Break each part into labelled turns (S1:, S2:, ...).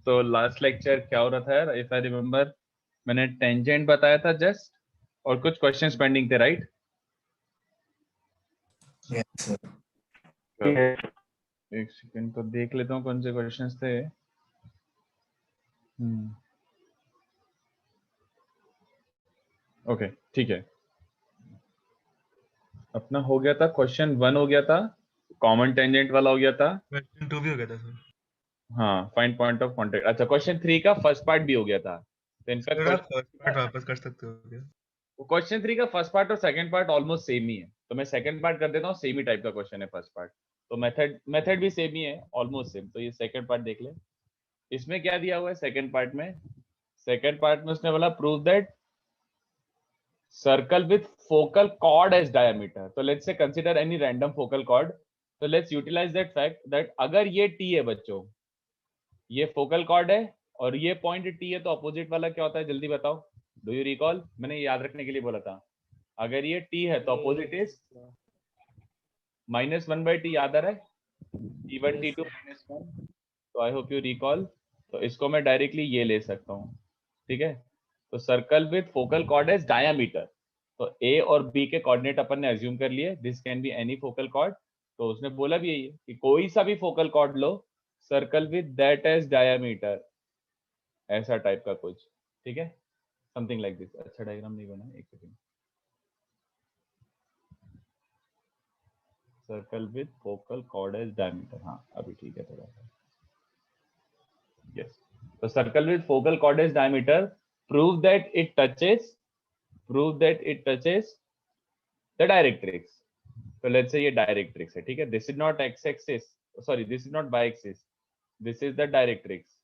S1: तो last lecture क्या हो रहा था यार, इफ आई रिमेम्बर, मैंने टेंजेंट बताया था जस्ट, और कुछ क्वेश्चंस पेंडिंग थे, राइट?
S2: Yes sir.
S1: एक सेकंड तो देख लेता हूँ कौन से क्वेश्चंस थे। ओके ठीक है, अपना हो गया था, क्वेश्चन 1 हो गया था, कॉमन टेंजेंट वाला हो गया था।
S3: क्वेश्चन 2 भी हो गया था सर।
S1: हाँ, फाइंड पॉइंट ऑफ कांटेक्ट। अच्छा, क्वेश्चन 3 का फर्स्ट पार्ट भी हो गया था। तो इनफैक्ट
S3: सर आप फर्स्ट पार्ट वापस कर सकते हो क्या?
S1: क्वेश्चन 3 का फर्स्ट पार्ट और सेकंड पार्ट ऑलमोस्ट सेम ही है, तो मैं सेकंड पार्ट कर देता हूँ। सेम ही टाइप का क्वेश्चन है फर्स्ट पार्ट, तो मेथड भी सेम ही है, ऑलमोस्ट सेम। तो ये सेकंड पार्ट देख ले, इसमें क्या दिया हुआ है सेकंड पार्ट में। सेकंड पार्ट में उसने बोला prove that circle with focal chord as diameter. तो let's say consider any random focal chord. तो let's utilize that fact that अगर ये टी है बच्चों, ये फोकल कॉर्ड है और ये पॉइंट टी है, तो अपोजिट वाला क्या होता है जल्दी बताओ। Do you recall? मैंने याद रखने के लिए बोला था, अगर ये टी है तो अपोजिट इज -1/t। याद आ रहा है? T1 T2 -1। तो आई होप यू रिकॉल। तो इसको मैं डायरेक्टली ये ले सकता हूँ, ठीक है। तो circle with focal chord as diameter, तो ए और बी के कोऑर्डिनेट अपन ने अज्यूम कर लिए, this can be any focal chord. तो उसने बोला भी यही है कि कोई सा भी फोकल कॉर्ड लो, circle with that as diameter, ऐसा टाइप का कुछ, ठीक है, समथिंग लाइक दिस। अच्छा डायग्राम नहीं बना, एक second. Circle with focal chord as diameter, हाँ अभी ठीक है थोड़ा सा, यस। तो circle with focal chord as diameter, prove that it touches the directrix. तो लेट्स से ये डायरेक्ट्रिक्स है, ठीक है। This is not X axis, sorry this is not bye axis, this is the directrix.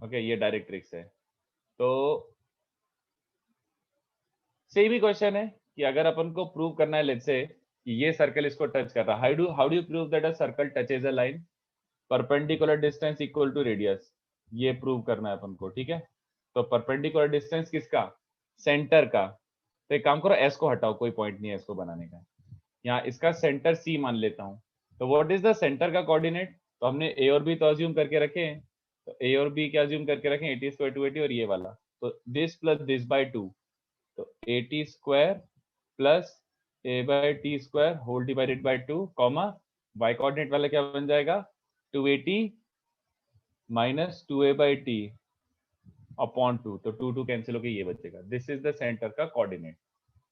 S1: Okay, ये directrix है। तो same ही question है कि अगर अपन को प्रूव करना है, लेट्स से कि ये सर्कल इसको टच कर रहा है, how do you prove that a circle touches a line? Perpendicular distance equal to radius, ये प्रूव करना है अपन को, ठीक है। तो परपेंडिकुलर डिस्टेंस किसका? सेंटर का। तो एक काम करो, एस को हटाओ, कोई पॉइंट नहीं है इसको बनाने का। यहाँ इसका सेंटर सी मान लेता हूँ। तो व्हाट इज द सेंटर का कोऑर्डिनेट? तो हमने ए और बी तो अज्यूम करके रखे हैं, तो ए और बी क्या अज्यूम करके रखे हैं? 80² 280 और ये वाला, तो दिस प्लस दिस बाय 2, तो 80² plus a/t² whole divided by 2, comma y coordinate वाला क्या बन जाएगा? 280 माइनस 2a/t अपॉन 2, तो 2 कैंसिल होकर ये बचेगा। दिस इज द सेंटर का कोऑर्डिनेट,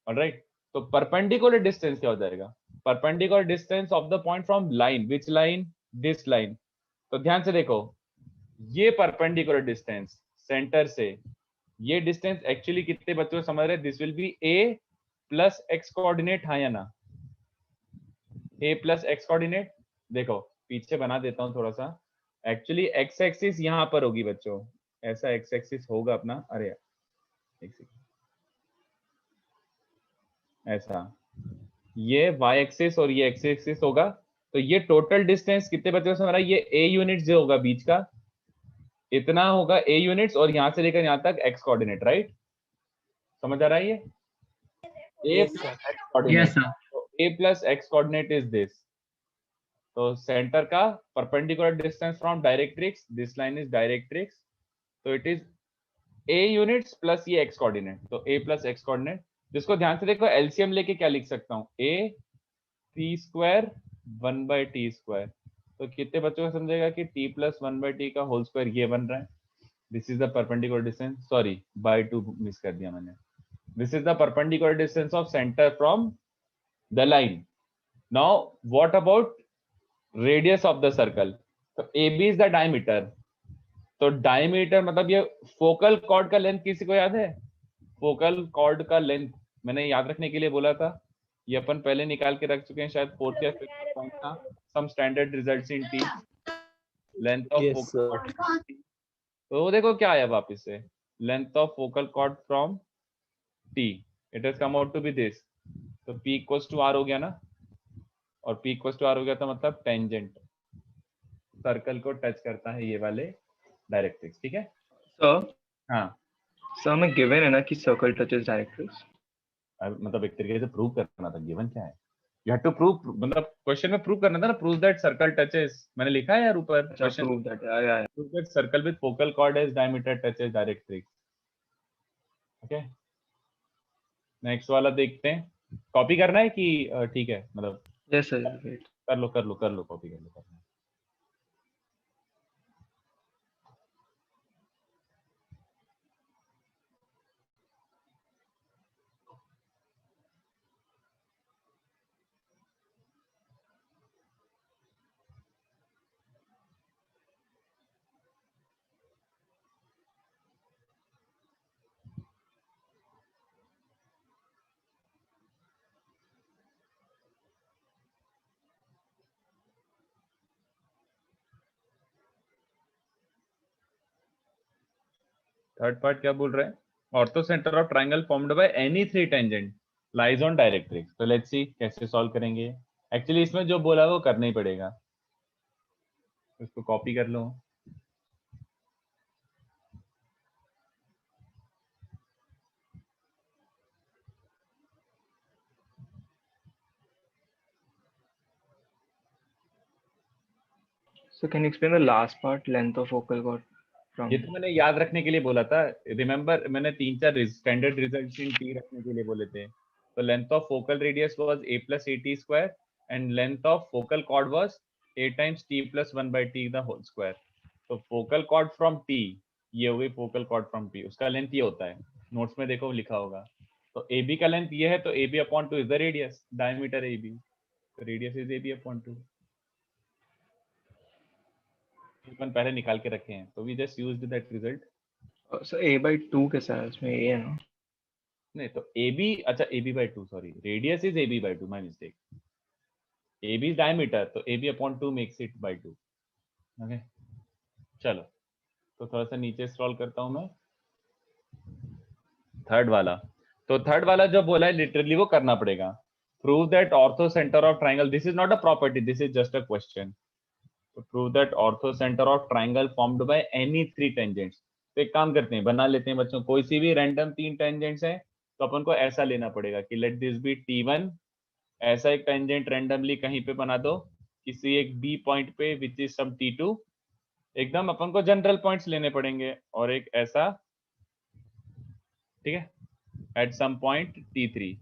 S1: ऑलराइट। तो परपेंडिकुलर डिस्टेंस क्या हो जाएगा? Perpendicular distance of the point from line, which line? This line. तो ध्यान से देखो, ये परपेंडिकुलर डिस्टेंस सेंटर से, ये डिस्टेंस एक्चुअली कितने बच्चों समझ रहे? This will be a plus x coordinate, हाँ या ना? a प्लस x कोऑर्डिनेट, देखो पीछे बना देता हूं थोड़ा सा। एक्चुअली x एक्सिस यहां पर होगी बच्चों, ऐसा x एक्सिस होगा अपना, अरे यार एक सेकंड, ऐसा ये y एक्सिस और ये x एक्सिस होगा। तो ये टोटल डिस्टेंस कितने बच्चों से हमारा, ये a यूनिट जो होगा बीच का, इतना होगा a यूनिट्स, और यहां से लेकर यहां तक x कोऑर्डिनेट, राइट? समझ आ रहा है ये? a
S4: Yes,
S1: plus
S4: sir.
S1: x coordinate,
S4: Yes, sir.
S1: तो a plus x coordinate is this. तो सेंटर का perpendicular distance from directrix, this line is directrix, तो it is a units plus ये x coordinate, तो a प्लस x कोऑर्डिनेट, जिसको ध्यान से देखो एलसीएम लेके क्या लिख सकता हूँ? a t² 1/t²। तो कितने बच्चों को समझेगा कि t प्लस 1/t का होल स्क्वायर ये बन रहा है? This is the perpendicular distance, sorry by 2 miss कर दिया मैंने। This is the perpendicular distance of centre from the line. Now what about radius of the circle? तो AB इज द डायमीटर, तो diameter मतलब ये फोकल कॉर्ड का length किसी को याद है? फोकल कॉर्ड का लेंथ मैंने याद रखने के लिए बोला था, ये अपन पहले निकाल के रख चुके हैं, शायद 4th या 5th पॉइंट था, some standard results in T, length of
S4: Yes,
S1: focal
S4: sir.
S1: Chord. तो वो देखो क्या आया वापस से, length of focal chord from T, it has come out to be this. तो P इक्वल्स टू R हो गया ना, और P इक्वल्स टू R हो गया, तो मतलब टेंजेंट सर्कल को टच करता है ये वाले डायरेक्ट्रिक्स, ठीक है।
S4: Sir,
S1: हाँ,
S4: sir, हमें given है ना कि circle touches directrix.
S1: मतलब एक तरीके से प्रूव करना था, गिवन क्या है, यू हैव टू प्रूव, मतलब क्वेश्चन में प्रूव करना था ना, प्रूव दैट सर्कल टचेस, मैंने लिखा है यार ऊपर
S2: अच्छा
S1: क्वेश्चन,
S2: प्रूव दैट या
S1: prove that circle with focal chord as diameter touches directrix. Okay, next वाला देखते हैं। कॉपी करना है कि ठीक है, मतलब
S2: यस सर वेट
S1: कर लो कर लो कर लो, कॉपी कर लो। थर्ड पार्ट क्या बोल रहे हैं? Ortho centre of triangle formed by any three tangent lies on directrix. तो लेट्स सी कैसे सॉल्व करेंगे। एक्चुअली इसमें जो बोला वो करना ही पड़ेगा, इसको कॉपी कर लो।
S2: So can you explain the last part length of focal chord from
S1: ये तो मैंने याद रखने के लिए बोला था, रिमेंबर मैंने 3-4 स्टैंडर्ड रिजल्ट इन टी रखने के लिए बोले थे। तो length of focal radius was a plus at square and length of focal chord was a times t plus 1 by t the whole square. तो फोकल कॉर्ड फ्रॉम t, ये हो गई फोकल कॉर्ड फ्रॉम t, उसका length ये होता है, notes में देखो लिखा होगा। तो ab का लेंथ ये है, तो ab upon 2 is the radius, diameter ab, तो रेडियस इज ab अपॉन 2। अपन पहले निकाल के रखे हैं, तो we just used that result.
S2: So a/2 कैसा है इसमें, a है ना?
S1: नहीं तो AB, अच्छा AB by 2, sorry, radius is AB by 2, my mistake. AB is diameter, तो AB upon 2 makes it by 2। Okay चलो, तो थोड़ा सा नीचे स्क्रॉल करता हूं मैं। थर्ड वाला, तो थर्ड वाला जो बोला है लिटरली वो करना पड़ेगा। Prove that orthocentre of triangle, this is not a property, this is just a question. तो prove that orthocentre of triangle formed by any three tangents. तो एक काम करते हैं, बना लेते हैं बच्चों, कोई सी भी रैंडम 3 टेंजेंट्स है, तो अपन को ऐसा लेना पड़ेगा कि लेट दिस बी T1। ऐसा एक टेंजेंट रैंडमली कहीं पे बना दो, किसी एक बी पॉइंट पे विच इज सम T2, एकदम अपन को जनरल पॉइंट्स लेने पड़ेंगे, और एक ऐसा, ठीक है, एट सम पॉइंट T3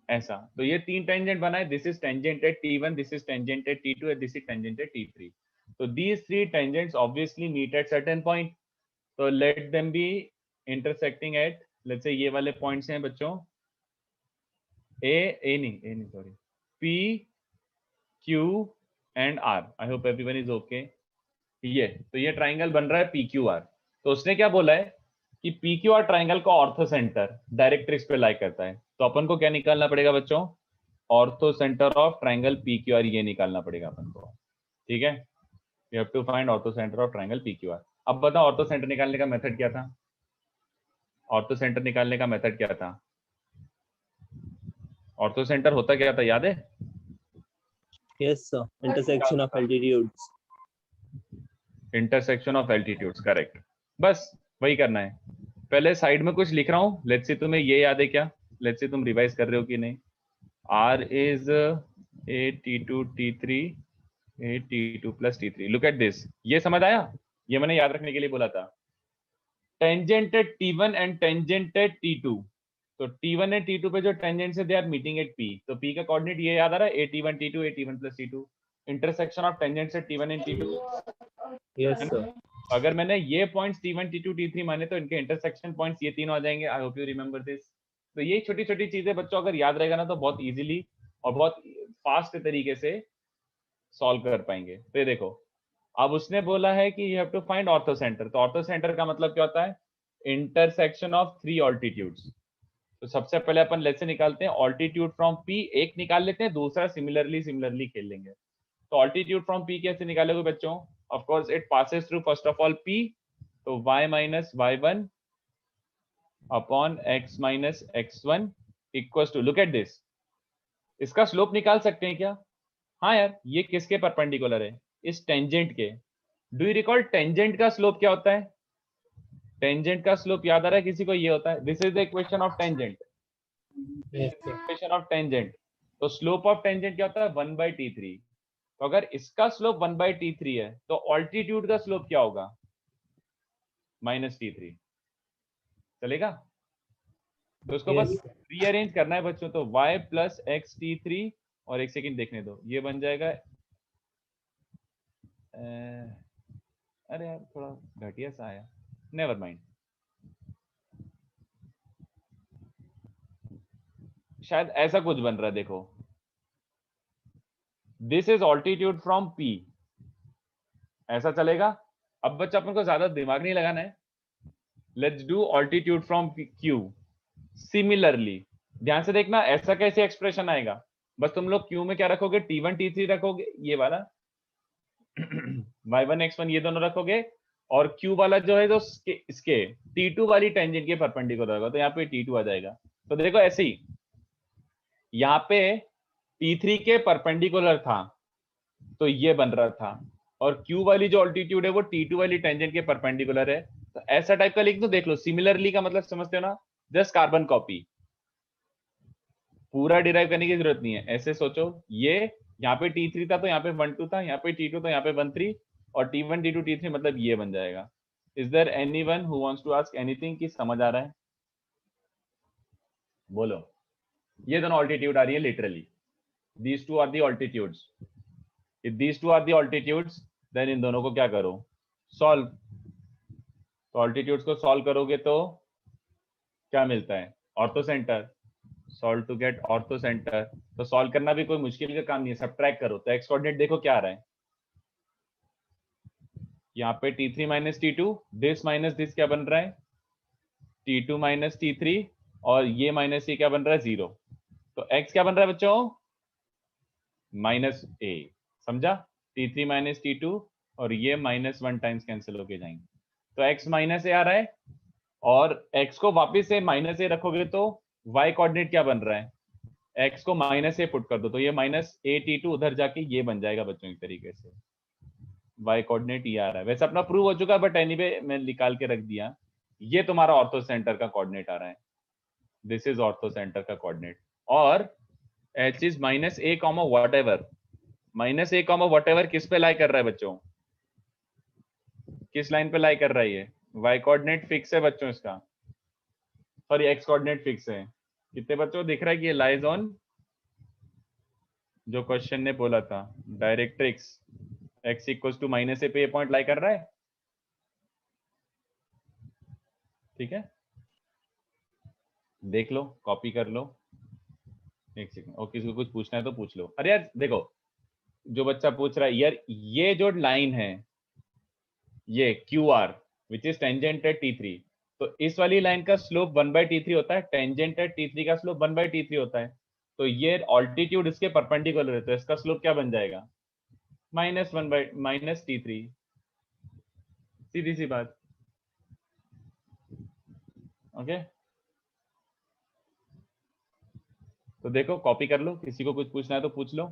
S1: ऐसा। तो ये 3 टेंजेंट बनाए, this is tangent at T1, this is tangent at T2 and this is tangent at T3। तो these 3 tangents obviously meet at certain point, तो let them be intersecting at, let's say ये वाले points हैं बच्चों, A नहीं sorry, P Q and R। I hope everyone is okay. ये तो ये ट्राइंगल बन रहा है PQR। तो उसने क्या बोला है कि PQR ट्राइंगल का ऑर्थो सेंटर डायरेक्ट्रिक्स पे लाई करता है। तो अपन को क्या निकालना पड़ेगा बच्चों? Orthocentre of triangle PQR, ये निकालना पड़ेगा अपन को, ठीक है। You have to find orthocentre of triangle PQR। अब बताओ ऑर्थो सेंटर निकालने का मेथड क्या था? ऑर्थो सेंटर निकालने का मेथड क्या था? ऑर्थो सेंटर होता क्या था, याद है?
S4: Yes, sir. Intersection of altitudes.
S1: Intersection of altitudes, correct. बस वही करना है। पहले साइड में कुछ लिख रहा हूँ, लेट्स सी तुम्हें ये याद है क्या? लेट्स सी तुम रिवाइज कर रहे हो कि नहीं। R is a T2 T3 a T2 plus T3। Look at this, ये समझ आया? ये मैंने याद रखने के लिए बोला था। Tangent at T1 and tangent at T2, तो T1 एंड T2 पे जो टेंजेंट्स है they are meeting at P, तो P का कोऑर्डिनेट ये याद आ रहा है, AT1 T2 AT1 plus T2। Intersection of tangents at T1 and T2,
S4: Yes, sir.
S1: अगर मैंने ये पॉइंट्स T1 T2 T3 माने, तो इनके इंटरसेक्शन पॉइंट्स ये तीनों आ जाएंगे। आई होप यू रिमेंबर दिस। तो ये छोटी छोटी चीजें बच्चों अगर याद रहेगा ना, तो बहुत इजीली और बहुत फास्ट तरीके से सॉल्व कर पाएंगे। तो ये देखो, अब उसने बोला है कि you have to find orthocentre. तो ऑर्थो सेंटर का मतलब क्या होता है? Intersection of 3 altitudes. तो सबसे पहले अपन लेट्स से निकालते हैं ऑल्टीट्यूड फ्रॉम P, एक निकाल लेते हैं, दूसरा सिमिलरली खेल लेंगे। तो ऑल्टीट्यूड फ्रॉम P कैसे निकालोगे बच्चों? Of course it passes through first of all P, तो y minus y1 upon x minus x1 equals to, look at this, इसका स्लोप निकाल सकते हैं क्या? हाँ यार, ये किसके परपेंडिकुलर है? इस टेंजेंट के। डू यू रिकॉल टेंजेंट का स्लोप क्या होता है? टेंजेंट का स्लोप याद आ रहा है किसी को? ये होता है, this is the equation of tangent,
S4: Yes, sir.
S1: Equation of tangent. तो स्लोप ऑफ टेंजेंट क्या होता है 1/t3। तो अगर इसका स्लोप 1/t3 है तो ऑल्टीट्यूड का स्लोप क्या होगा -t3। चलेगा? तो उसको
S4: Yes.
S1: बस रीअरेंज करना है बच्चों। तो y प्लस एक्स t3 और एक सेकंड देखने दो, ये बन जाएगा अरे यार थोड़ा घटिया सा आया, नेवर माइंड, शायद ऐसा कुछ बन रहा है। देखो this is altitude from P, ऐसा चलेगा? अब बच्चा अपन को ज्यादा दिमाग नहीं लगाना है, let's do altitude from Q। Similarly ध्यान से देखना ऐसा कैसे एक्सप्रेशन आएगा, बस तुम लोग Q में क्या रखोगे, T1 T3 रखोगे, ये वाला y1 x1 ये दोनों रखोगे, और Q वाला जो है जो इसके T2 वाली टेंजेंट के परपेंडिकुलर होगा, तो यहाँ पे T2 आ जाएगा। तो देखो ऐसे ही यहाँ पे T3 के परपेंडिकुलर था तो ये बन रहा था, और Q वाली जो ऑल्टीट्यूड है वो T2 वाली टेंजेंट के परपेंडिकुलर है। तो ऐसा टाइप का लिख दो, देख लो सिमिलरली का मतलब समझते हो ना, जस्ट कार्बन कॉपी, पूरा डिराइव करने की जरूरत नहीं है। ऐसे सोचो, ये यहाँ पे T3 था तो यहाँ पे 1 2 था, यहाँ पे T2 तो यहाँ पे 1 3, और T1 T2 T3 मतलब ये बन जाएगा। Is there anyone who wants to ask anything? कि समझ आ रहा है? बोलो। ये दोनों ऑल्टीट्यूड आ रही है literally, these two are the altitudes। if these two are the altitudes then इन दोनों को क्या करो, सॉल्व। तो ऑल्टीट्यूड्स को सॉल्व करोगे तो क्या मिलता है, orthocentre. Solve to get orthocentre. तो सॉल्व करना भी कोई मुश्किल का काम नहीं है, सब्ट्रैक्ट करो। तो एक्स कोऑर्डिनेट देखो क्या आ रहा है, यहाँ पे T3 minus T2, this minus this क्या बन रहा है T2 माइनस T3, और ये माइनस ये क्या बन रहा है 0। तो x क्या बन रहा है बच्चों, -a। समझा? T3 माइनस T2 और ये -1 टाइम्स कैंसिल होके जाएंगे, तो x माइनस ए आ रहा है, और x को वापस से -a रखोगे तो y कोऑर्डिनेट क्या बन रहा है, x को -a पुट कर दो तो ये -a T2 उधर जाके ये बन जाएगा बच्चों एक तरीके से, y कोऑर्डिनेट ये आ रहा है। वैसे अपना प्रूव हो चुका है बट एनीवे मैं निकाल के रख दिया। ये तुम्हारा ऑर्थो सेंटर का कोऑर्डिनेट आ रहा है, दिस इज ऑर्थो सेंटर का कोऑर्डिनेट। और h is -a, whatever, -a, whatever किस पे लाई कर रहा है बच्चों, किस लाइन पे लाई कर रहा है ये, y कोऑर्डिनेट फिक्स है बच्चों इसका, सॉरी x कोऑर्डिनेट फिक्स है। कितने बच्चों दिख रहा है कि ये लाइज ऑन जो क्वेश्चन ने बोला था directrix, x equals to -a पे ये पॉइंट लाई कर रहा है, ठीक है? देख लो, कॉपी कर लो, एक सेकंड। और किसी को कुछ पूछना है तो पूछ लो। अरे यार देखो, जो बच्चा पूछ रहा है यार, ये जो लाइन है ये QR which is tangent at T3, तो इस वाली लाइन का स्लोप 1/T3 होता है, टेंजेंट एट T3 का स्लोप 1/T3 होता है। तो ये ऑल्टीट्यूड इसके परपेंडिकुलर है, तो इसका स्लोप क्या बन जाएगा, -1/-T3। सीधी सी बात, ओके? तो देखो कॉपी कर लो, किसी को कुछ पूछना है तो पूछ लो।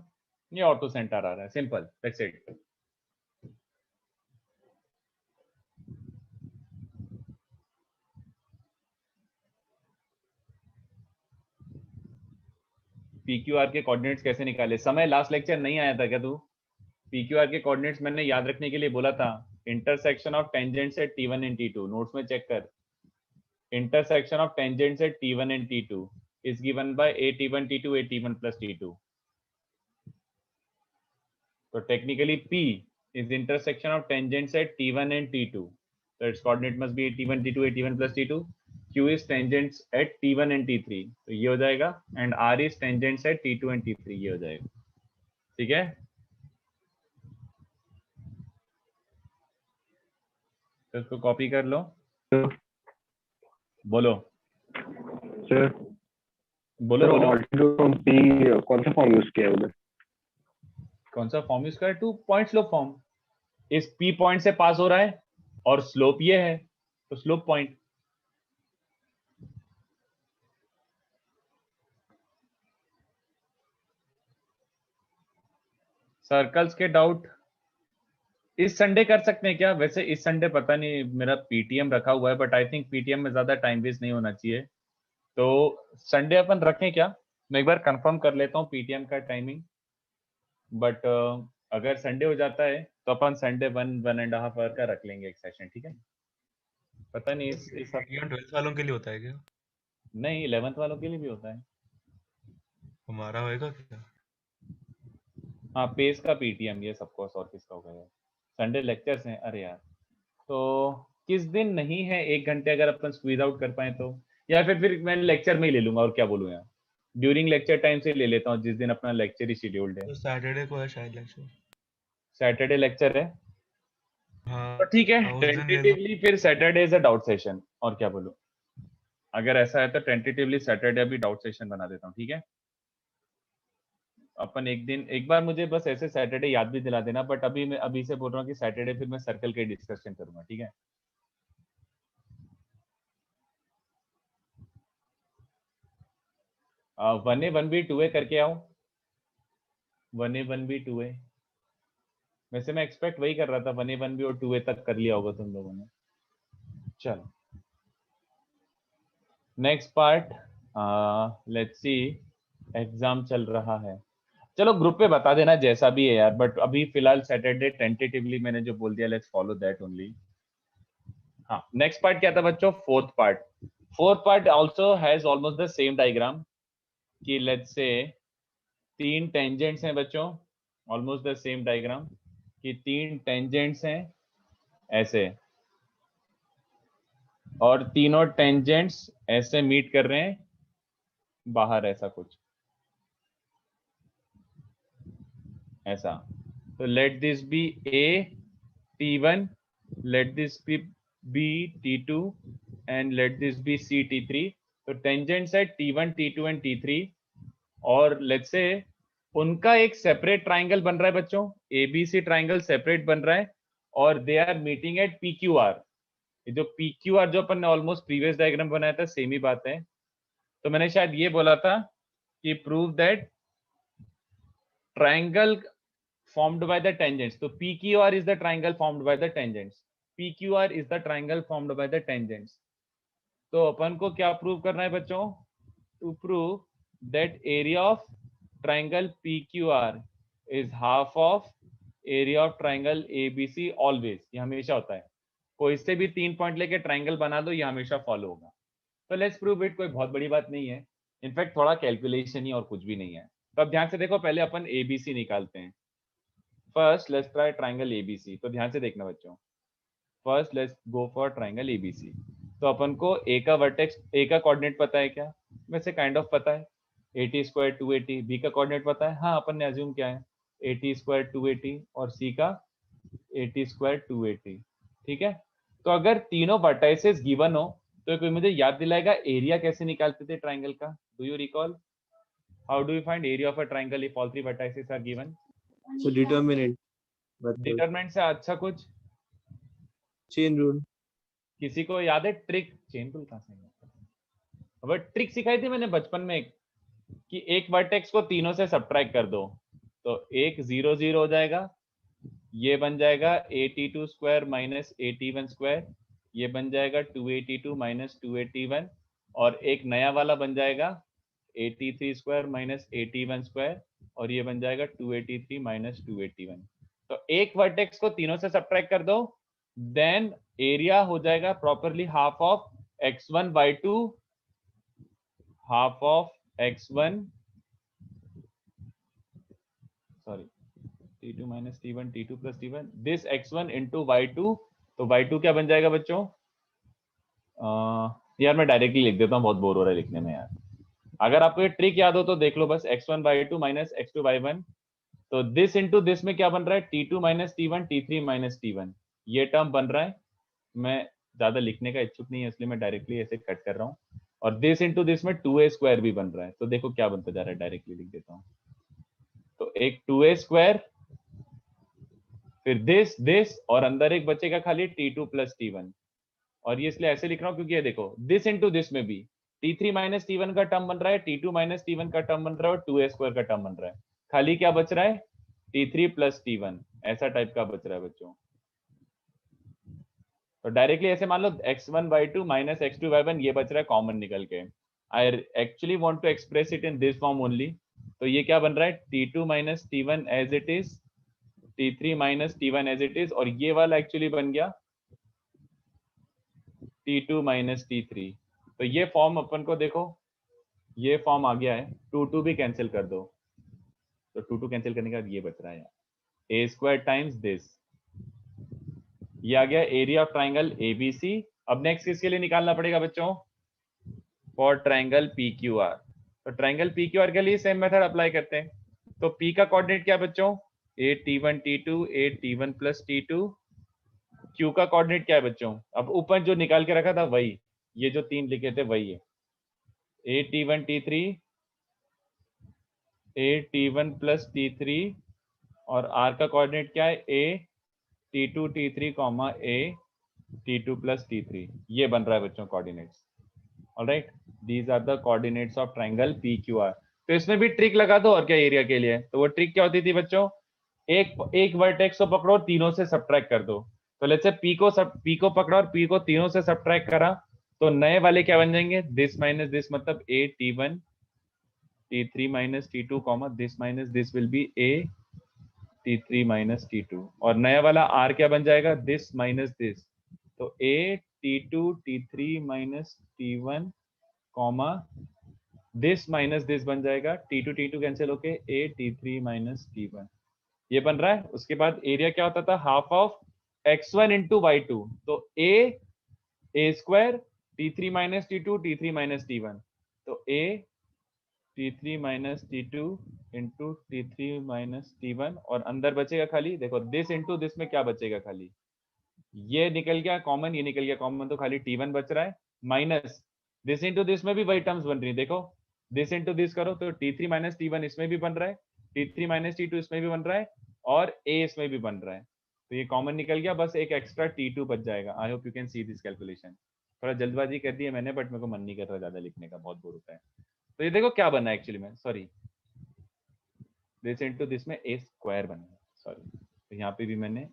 S1: ये ऑर्थो सेंटर आ रहा है, सिंपल, दैट्स इट। PQR के कोऑर्डिनेट्स कैसे निकाले, समय लास्ट लेक्चर नहीं आया था क्या तू? PQR के कोऑर्डिनेट्स मैंने याद रखने के लिए बोला था, intersection of tangents at T1 and T2, notes में चेक कर। Intersection of tangents at T1 and T2 is given by AT1 T2 AT1 plus T2। तो technically P is intersection of tangents at T1 and T2, so its coordinate must be AT1 T2 AT1 plus T2। Q is tangents at T1 and T3, तो ये हो जाएगा, and R is tangents at T2 and T3, ये हो जाएगा, ठीक है? तो इसको कॉपी कर लो, बोलो
S2: सर
S1: बोलो बोलो।
S2: ऑल्टीट्यूड फ्रॉम P कौन सा फॉर्म यूज किया है उधर?
S1: कौन सा फॉर्म यूज कर, 2 पॉइंट स्लोप फॉर्म। इस P पॉइंट से पास हो रहा है और स्लोप ये है, तो स्लोप पॉइंट। सर्कल्स के डाउट इस संडे कर सकते हैं क्या? वैसे इस संडे पता नहीं, मेरा PTM रखा हुआ है, बट आई थिंक PTM में ज्यादा टाइम वेस्ट नहीं होना चाहिए, तो संडे अपन रखें क्या? मैं एक बार कंफर्म कर लेता हूँ पीटीएम का टाइमिंग, बट अगर संडे हो जाता है तो अपन संडे 1.5 आवर का रख लेंगे एक सेशन, ठीक है? पता नहीं इस
S3: पीटीएम 12th वालों के लिए होता है क्या?
S1: नहीं 11th वालों के लिए भी होता है।
S3: हमारा होएगा क्या?
S1: हाँ पेस का पीटीएम ये सबको, और किसका होगा यार? संडे लेक्चर्स हैं, अरे यार तो किस दिन नहीं है 1 घंटे अगर अपन स्क्वीज आउट कर पाए तो, या फिर मैं लेक्चर में ही ले लूंगा, और क्या बोलूँ यार, ड्यूरिंग लेक्चर टाइम से ले लेता हूँ जिस दिन अपना लेक्चर ही शेड्यूल्ड है।
S3: तो सैटरडे को है शायद लेक्चर।
S1: सैटरडे लेक्चर है तो
S3: हाँ
S1: ठीक है,
S3: हाँ, उस दिन ले लो।
S1: टेंटेटिवली फिर Saturday is a doubt session, और क्या बोलूँ? अगर ऐसा है तो टेंटेटिवली सैटरडे अभी डाउट सेशन बना देता हूँ, ठीक है? अपन एक दिन, एक बार मुझे बस ऐसे सैटरडे याद भी दिला देना, बट अभी मैं अभी से बोल रहा हूँ कि सैटरडे फिर मैं सर्कल के डिस्कशन करूंगा, ठीक है? One A one B two A करके आओ, 1A 1B 2A। वैसे मैं एक्सपेक्ट वही कर रहा था, 1A 1B और 2A तक कर लिया होगा तुम लोगों ने। चलो next part, let's see, exam चल रहा है, चलो ग्रुप पे बता देना जैसा भी है यार, बट अभी फिलहाल सैटरडे टेंटेटिवली मैंने जो बोल दिया, लेट्स फॉलो दैट ओनली। हाँ नेक्स्ट पार्ट क्या था बच्चों? Fourth part also has almost the same diagram, कि लेट्स से 3 टेंजेंट्स हैं बच्चों, ऑलमोस्ट द सेम डायग्राम, कि 3 टेंजेंट्स हैं ऐसे, और तीनों टेंजेंट्स ऐसे मीट कर रहे हैं बाहर, ऐसा कुछ ऐसा। तो let this be A T1, let this be B T2 and let this be C T3। तो टेंजेंट्स है T1 T2 एंड T3, और लेट्स से उनका एक सेपरेट ट्राइंगल बन रहा है बच्चों, ABC ट्राइंगल सेपरेट बन रहा है, और they are meeting at PQR। ये जो PQR जो अपन ने ऑलमोस्ट प्रीवियस डायग्राम बनाया था, सेम ही बात है। तो मैंने शायद ये बोला था कि prove that triangle formed by the tangents, तो PQR is the triangle formed by the tangents, PQR is the triangle formed by the tangents। तो अपन को क्या प्रूव करना है बच्चों? To prove that area of triangle PQR is half of area of triangle ABC always. ये हमेशा होता है, कोई से भी 3 पॉइंट लेके ट्राइंगल बना दो, ये हमेशा फॉलो होगा। तो लेट्स प्रूव इट, कोई बहुत बड़ी बात नहीं है, इनफैक्ट थोड़ा कैलकुलेशन ही और कुछ भी नहीं है। तो अब ध्यान से देखो, पहले अपन ABC निकालते हैं। First let's try triangle ABC। तो ध्यान से देखना बच्चों, first let's go for triangle ABC। तो अपन को A का वर्टेक्स, A का कोऑर्डिनेट पता है क्या? वैसे काइंड ऑफ पता है, 80 स्क्वायर 280। B का कोऑर्डिनेट पता है, हाँ अपन ने अज्यूम किया है 80 स्क्वायर 280, और C का 80 स्क्वायर 280, ठीक है? तो अगर तीनों वर्टाइसेस गिवन हो तो कोई मुझे याद दिलाएगा एरिया कैसे निकालते थे ट्राइंगल का? Do you recall? How do you find area of a triangle if all 3 vertices are given?
S4: So determinant method.
S1: Determinant से अच्छा कुछ
S4: Chain rule.
S1: किसी को याद है? ट्रिक, चेन रूल कहां से है? अब ट्रिक सिखाई थी मैंने बचपन में एक, कि एक वर्टेक्स को तीनों से सब्ट्रैक्ट कर दो, तो एक 0 0 हो जाएगा, ये बन जाएगा 82 स्क्वायर माइनस 81 स्क्वायर, ये बन जाएगा 282 माइनस 281, और एक नया वाला बन जाएगा 83 स्क्वायर माइनस 81 स्क्वायर, और ये बन जाएगा 283 माइनस 281। तो एक वर्टेक्स को तीनों से सब्ट्रैक्ट कर दो, देन एरिया हो जाएगा properly half of x1 by 2, half of x1, sorry t2 minus t1 t2 plus t1, this x1 into y2। तो y2 क्या बन जाएगा बच्चों? यार मैं डायरेक्टली लिख देता हूँ, बहुत बोर हो रहा है लिखने में यार। अगर आपको ये ट्रिक याद हो तो देख लो बस, x1 y2 minus x2 y1। तो दिस इंटू दिस में क्या बन रहा है? t2 minus t1 t3 minus t1, ये टर्म बन रहा है। मैं ज्यादा लिखने का इच्छुक नहीं है इसलिए मैं डायरेक्टली ऐसे कट कर रहा हूँ, और दिस इंटू दिस में 2a स्क्वायर भी बन रहा है। तो देखो क्या बनता जा रहा है, डायरेक्टली लिख देता हूँ। तो एक 2a स्क्वायर, फिर दिस और अंदर एक बचेगा खाली t2 प्लस t1, और ये इसलिए ऐसे लिख रहा हूँ क्योंकि ये देखो दिस इंटू दिस में भी t3 माइनस t1 का टर्म बन रहा है, t2 माइनस t1 का टर्म बन रहा है, और 2a स्क्वायर का टर्म बन रहा है। खाली क्या बच रहा है? t3 प्लस t1, ऐसा टाइप का बच रहा है बच्चों। तो डायरेक्टली ऐसे मान लो x1 y2 minus x2 y1, ये बच रहा है कॉमन निकल के। I actually want to express it in this form only. तो ये क्या बन रहा है, T2 minus T1 as it is, T3 minus T1 as it is, और ये वाला एक्चुअली बन गया T2 minus T3. तो ये फॉर्म अपन को देखो, ये फॉर्म आ गया है. 2 भी कैंसिल कर दो, तो 2 कैंसिल करने के बाद ये बच रहा है a स्क्वायर टाइम्स दिस. ये आ गया एरिया ऑफ ट्राइंगल ABC. अब नेक्स्ट किसके लिए निकालना पड़ेगा बच्चों, फॉर ट्राइंगल PQR. तो ट्राइंगल PQR के लिए सेम मेथड अप्लाई करते हैं. तो P का कोऑर्डिनेट क्या बच्चों, a T1 T2 a T1 plus T2. Q का कोऑर्डिनेट क्या है बच्चों, अब ऊपर जो निकाल के रखा था वही, ये जो 3 लिखे थे वही है, a T1 T3 a T1 plus T3, और R का कोऑर्डिनेट क्या है, a T2 T3 a T2 plus T3. ये बन रहा है बच्चों coordinates. Alright, these are the coordinates of triangle PQR. तो इसमें भी ट्रिक लगा दो और क्या एरिया के लिए. तो वो ट्रिक क्या होती थी बच्चों, एक वर्टेक्स को पकड़ो, तीनों से सब्ट्रैक्ट कर दो. तो लेट्स से P को पकड़ा और P को तीनों से सब्ट्रैक्ट करा, तो नए वाले क्या बन जाएंगे, दिस माइनस दिस, मतलब a T1 T3 minus T2 this minus this will be a T3 minus T2, और नया वाला R क्या बन जाएगा, दिस माइनस दिस, तो a T2 T3 minus T1 this minus this बन जाएगा, T2 कैंसिल होके a T3 minus T1. ये बन रहा है. उसके बाद एरिया क्या होता था, half of x1 into y2, तो a square T3 minus T2 T3 minus T1, तो a T3 minus T2 into T3 minus T1, और अंदर बचेगा खाली, देखो दिस इंटू दिस में क्या बचेगा, खाली ये निकल गया कॉमन, ये निकल गया कॉमन, तो खाली T1 बच रहा है, माइनस दिस इंटू दिस में भी वही टर्म्स बन रही है. देखो दिस इंटू दिस करो तो T3 minus T1 इसमें भी बन रहा है, T3 minus T2 इसमें भी बन रहा है, और a इसमें भी बन रहा है. तो ये कॉमन निकल गया, बस एक एक्स्ट्रा T2 बच जाएगा. आई hope you can see this calculation. थोड़ा जल्दबाजी कर दी है मैंने, बट मेरे को मन नहीं कर रहा ज्यादा लिखने का, बहुत बोर होता है. तो ये देखो क्या बना है एक्चुअली में, सॉरी दिस इंटू दिस में a स्क्वायर बना, सॉरी, तो यहाँ पे भी मैंने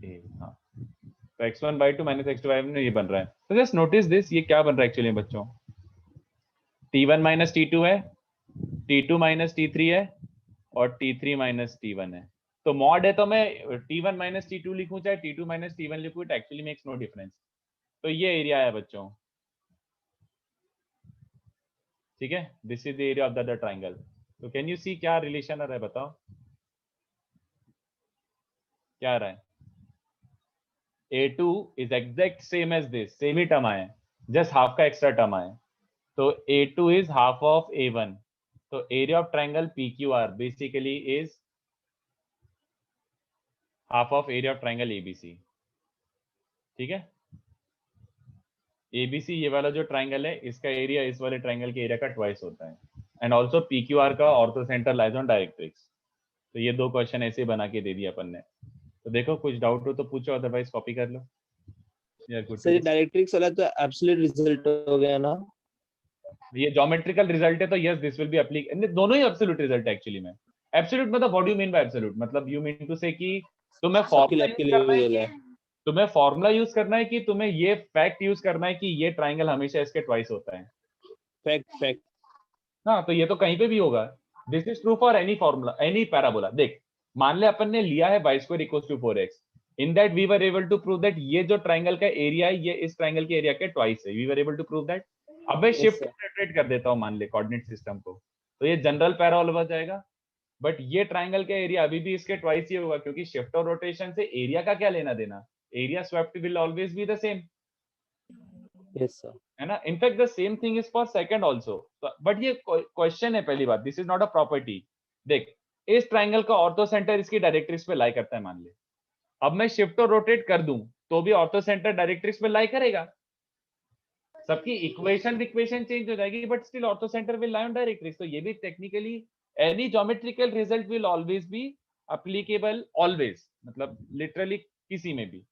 S1: a, हाँ, तो x1/2 minus x2/2 में ये बन रहा है. तो जस्ट नोटिस दिस, ये क्या बन रहा है एक्चुअली बच्चों, T1 minus T2 है, T2 minus T3 है, और T3 minus T1 है. तो मॉड है तो मैं T1 minus T2 लिखूं चाहे T2 minus T1 लिखूं, it actually makes no difference. तो ये एरिया है बच्चों, ठीक है, this is the area of the triangle. तो कैन यू सी क्या रिलेशन आ रहा है, बताओ क्या आ रहा है. A2 is exact same as this, same he term आए, जस्ट हाफ का एक्स्ट्रा टर्म आए. तो A2 is half of A1. तो area of triangle PQR basically is half of area of triangle ABC. ठीक है, ABC ये वाला जो ट्राइंगल है, इसका एरिया इस वाले ट्राइंगल के एरिया का ट्वाइस होता है. एंड ऑल्सो PQR का ortho centre lies on directrix. तो ये 2 क्वेश्चन ऐसे बना के दे दिया अपन ने. तो देखो कुछ डाउट हो तो पूछो, अदरवाइज कॉपी कर लो.
S4: सर डायरेक्ट्रिक्स वाला तो एब्सोल्यूट रिजल्ट हो गया ना,
S1: ये ज्योमेट्रिकल रिजल्ट है, तो yes this will be applicable. दोनों ही एब्सोल्यूट रिजल्ट है एक्चुअली में. एब्सोल्यूट मतलब what do you mean by absolute, मतलब यू मीन टू से कि तुम्हें फॉर्मूला यूज करना है कि तुम्हें ये फैक्ट यूज करना है कि ये ट्राइंगल हमेशा इसके ट्वाइस होता है.
S4: फैक्ट.
S1: हाँ, तो ये तो कहीं पे भी होगा. This is true for any formula, any parabola. देख, मान ले अपन ने लिया है y² = 4x. In that we were able to prove that ये जो ट्राइंगल का एरिया है, ये इस ट्राइंगल के एरिया के ट्वाइस है. We were able to prove that. अब मैं शिफ्ट रोटेट कर देता हूँ मान ले कोऑर्डिनेट सिस्टम को, तो ये जनरल पैराबोला हो जाएगा. बट ये ट्राइंगल का एरिया अभी भी इसके ट्वाइस ही होगा, क्योंकि शिफ्ट और रोटेशन से एरिया का क्या लेना देना. Area swept will always be the same.
S4: Yes sir,
S1: है ना. In fact the same thing is for second also. But ये क्वेश्चन है, पहली बात, this is not a property. देख, इस ट्राइंगल का ऑर्थो सेंटर इसकी डायरेक्ट्रिक्स पे लाई करता है मान ले. अब मैं शिफ्ट और रोटेट कर दूं तो भी ऑर्थो सेंटर डायरेक्ट्रिक्स पे लाई करेगा. सबकी इक्वेशन चेंज हो जाएगी, but still orthocentre will lie on directrix. तो ये भी technically any geometrical result will always be applicable, always, मतलब लिटरली किसी में भी.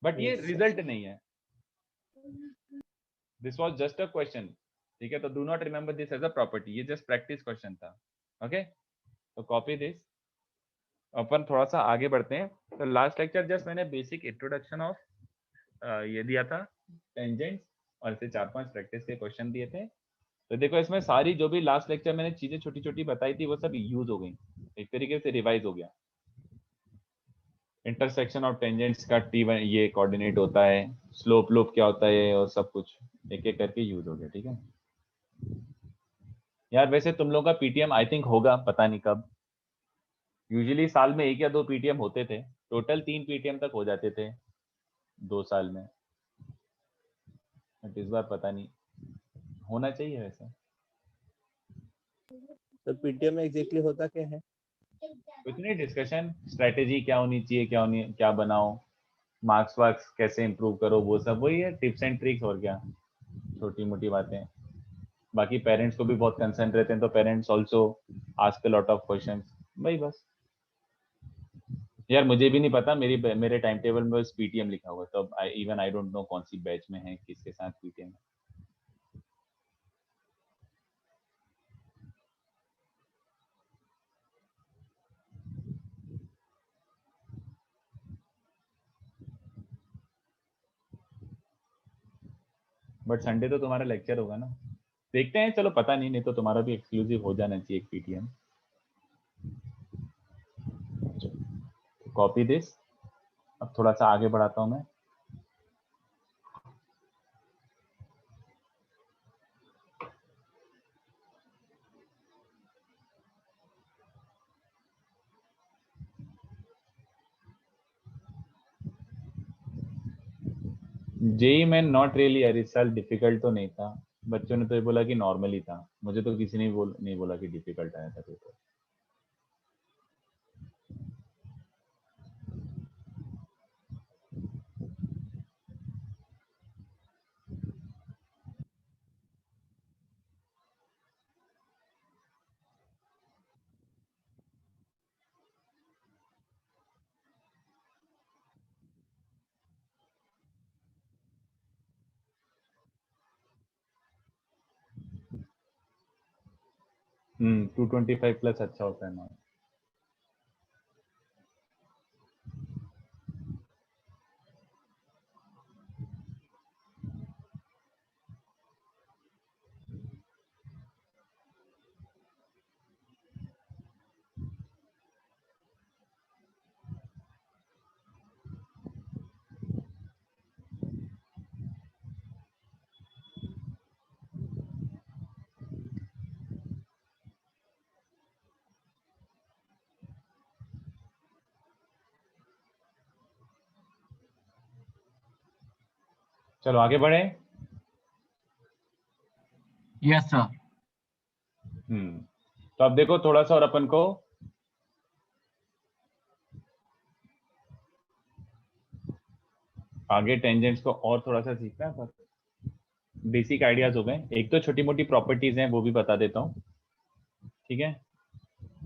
S1: बट ये रिजल्ट नहीं है. This was just a question. ठीक है, तो do not remember this as a property. ये जस्ट प्रैक्टिस क्वेश्चन था. ओके, तो कॉपी दिस. अपन थोड़ा सा आगे बढ़ते हैं. तो लास्ट लेक्चर जस्ट मैंने बेसिक इंट्रोडक्शन ऑफ ये दिया था टेंजेंट्स, और ऐसे 4-5 प्रैक्टिस के क्वेश्चन दिए थे. तो देखो इसमें सारी जो भी लास्ट लेक्चर मैंने चीजें छोटी छोटी बताई थी वो सब यूज हो गई, एक तरीके से रिवाइज हो गया। इंटरसेक्शन ऑफ टेंजेंट्स का T1 ये कोऑर्डिनेट होता है, स्लोप लूप क्या होता है और सब कुछ एक एक करके यूज हो गया। ठीक है यार, वैसे तुम लोग का पीटीएम आई थिंक होगा, पता नहीं कब। यूजुअली साल में 1 या 2 पीटीएम होते थे, टोटल 3 पीटीएम तक हो जाते थे 2 साल में, बट इस बार पता नहीं, होना चाहिए वैसे।
S4: तो पीटीएम में एग्जैक्टली होता क्या है?
S1: कुछ नहीं, डिस्कशन स्ट्रेटेजी क्या होनी चाहिए, क्या होनी, क्या बनाओ, मार्क्स वार्क्स कैसे इंप्रूव करो, वो सब वही है, टिप्स एंड ट्रिक्स और क्या, छोटी मोटी बातें। बाकी पेरेंट्स को भी बहुत कंसर्न रहते हैं, तो parents also ask a lot of questions, भाई बस। यार मुझे भी नहीं पता, मेरे टाइम टेबल में बस पीटीएम लिखा हुआ है, तो आई डोंट नो कौन सी बैच में है, किसके साथ पीटीएम है। बट संडे तो तुम्हारा लेक्चर होगा ना, देखते हैं, चलो पता नहीं, नहीं तो तुम्हारा भी एक्सक्लूसिव हो जाना चाहिए एक पीटीएम। कॉपी दिस, अब थोड़ा सा आगे बढ़ाता हूं मैं। जेई में नॉट रियली यार, इस साल डिफिकल्ट तो नहीं था, बच्चों ने तो ये बोला कि नॉर्मल ही था, मुझे तो किसी ने नहीं बोला कि डिफिकल्ट आया था पेपर। हम्म, 225 प्लस अच्छा होता है ना। चलो आगे बढ़े।
S5: Yes sir.
S1: तो अब देखो थोड़ा सा और अपन को आगे टेंजेंट्स को और थोड़ा सा सीखना है, पर बेसिक आइडियाज हो गए, एक तो छोटी मोटी प्रॉपर्टीज हैं वो भी बता देता हूँ। ठीक है,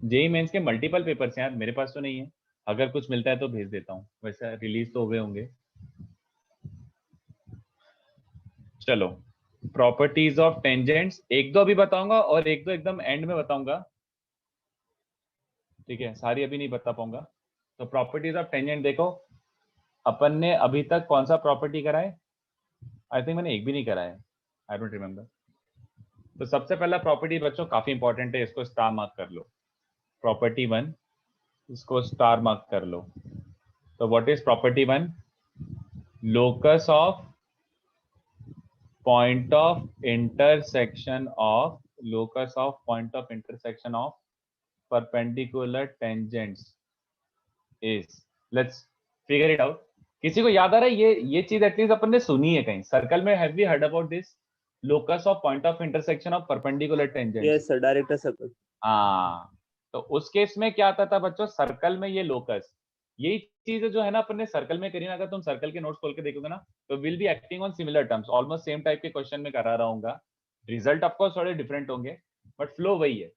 S1: जेई मेंस के मल्टीपल पेपर्स हैं यार, मेरे पास तो नहीं है, अगर कुछ मिलता है तो भेज देता हूँ, वैसे रिलीज तो हो गए होंगे। चलो, प्रॉपर्टीज ऑफ टेंजेंट्स एक दो अभी बताऊंगा और एक दो एकदम एंड में बताऊंगा। ठीक है, सारी अभी नहीं बता पाऊंगा। तो प्रॉपर्टीज ऑफ टेंजेंट देखो, अपन ने अभी तक कौन सा प्रॉपर्टी करा है, आई थिंक मैंने एक भी नहीं करा है, आई डोंट रिमेम्बर। तो सबसे पहला प्रॉपर्टी बच्चों काफी इंपॉर्टेंट है, इसको स्टार मार्क कर लो। प्रॉपर्टी 1, इसको स्टार मार्क कर लो। तो what is property 1? Locus of point of intersection of perpendicular tangents is, let's figure it out। किसी को याद आ रहा है ये चीज एटलीस्ट अपन ने सुनी है कहीं सर्कल में, have we heard about this locus of point of intersection of perpendicular tangents?
S4: Yes sir, director circle.
S1: हाँ, तो उस केस में क्या आता था बच्चों, सर्कल में ये लोकस, यही चीज जो है ना अपन ने सर्कल में करी ना, अगर तुम सर्कल के नोट्स खोल के देखोगे ना, तो will be acting on similar terms, almost same type के क्वेश्चन में करा रहा हूँ, रिजल्ट ऑफ कोर्स थोड़े डिफरेंट होंगे बट फ्लो वही है।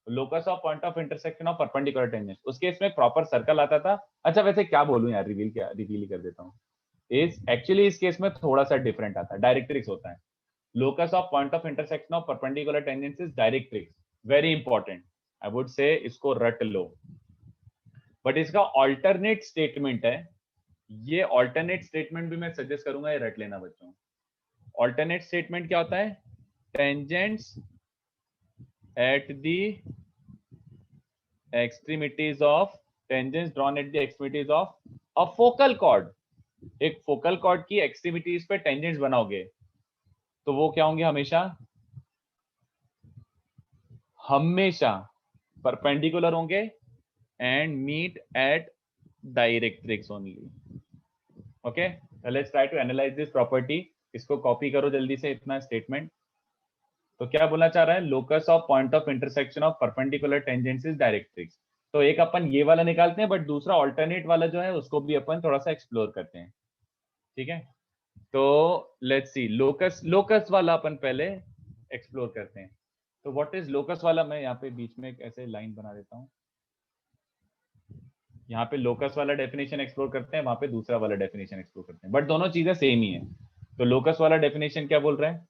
S1: Locus of point of intersection of perpendicular tangents, उस केस में प्रॉपर सर्कल आता था। अच्छा वैसे क्या बोलूं यार, रिवील ही कर देता हूँ। इस एक्चुअली इस केस में थोड़ा सा डिफरेंट आता है, डायरेक्ट्रिक्स होता है। Locus of point of intersection of perpendicular tangents is directrix, very important, I would say इसको रट लो। बट इसका ऑल्टरनेट स्टेटमेंट है, ये ऑल्टरनेट स्टेटमेंट भी मैं सजेस्ट करूंगा ये रट लेना बच्चों। ऑल्टरनेट स्टेटमेंट क्या होता है? Tangents at the extremities of tangents drawn at the extremities of a focal chord. एक फोकल कॉर्ड की एक्सट्रीमिटीज पे टेंजेंट्स बनाओगे तो वो क्या होंगे? हमेशा परपेंडिकुलर होंगे and meet at directrix only. Okay, let's try to analyse this property. इसको कॉपी करो जल्दी से इतना स्टेटमेंट. तो क्या बोलना चाह रहा है? Locus of point of intersection of perpendicular tangents is directrix. तो एक अपन ये वाला निकालते हैं, बट दूसरा ऑल्टरनेट वाला जो है उसको भी अपन थोड़ा सा एक्सप्लोर करते हैं. ठीक है, तो लेट्स सी लोकस वाला अपन पहले एक्सप्लोर करते हैं. तो व्हाट इज लोकस वाला? मैं यहाँ पे बीच में एक ऐसे लाइन बना देता हूँ. यहाँ पे लोकस वाला डेफिनेशन एक्सप्लोर करते हैं, वहां पे दूसरा वाला डेफिनेशन एक्सप्लोर करते हैं, बट दोनों चीजें सेम ही है. तो लोकस वाला डेफिनेशन क्या बोल रहा है?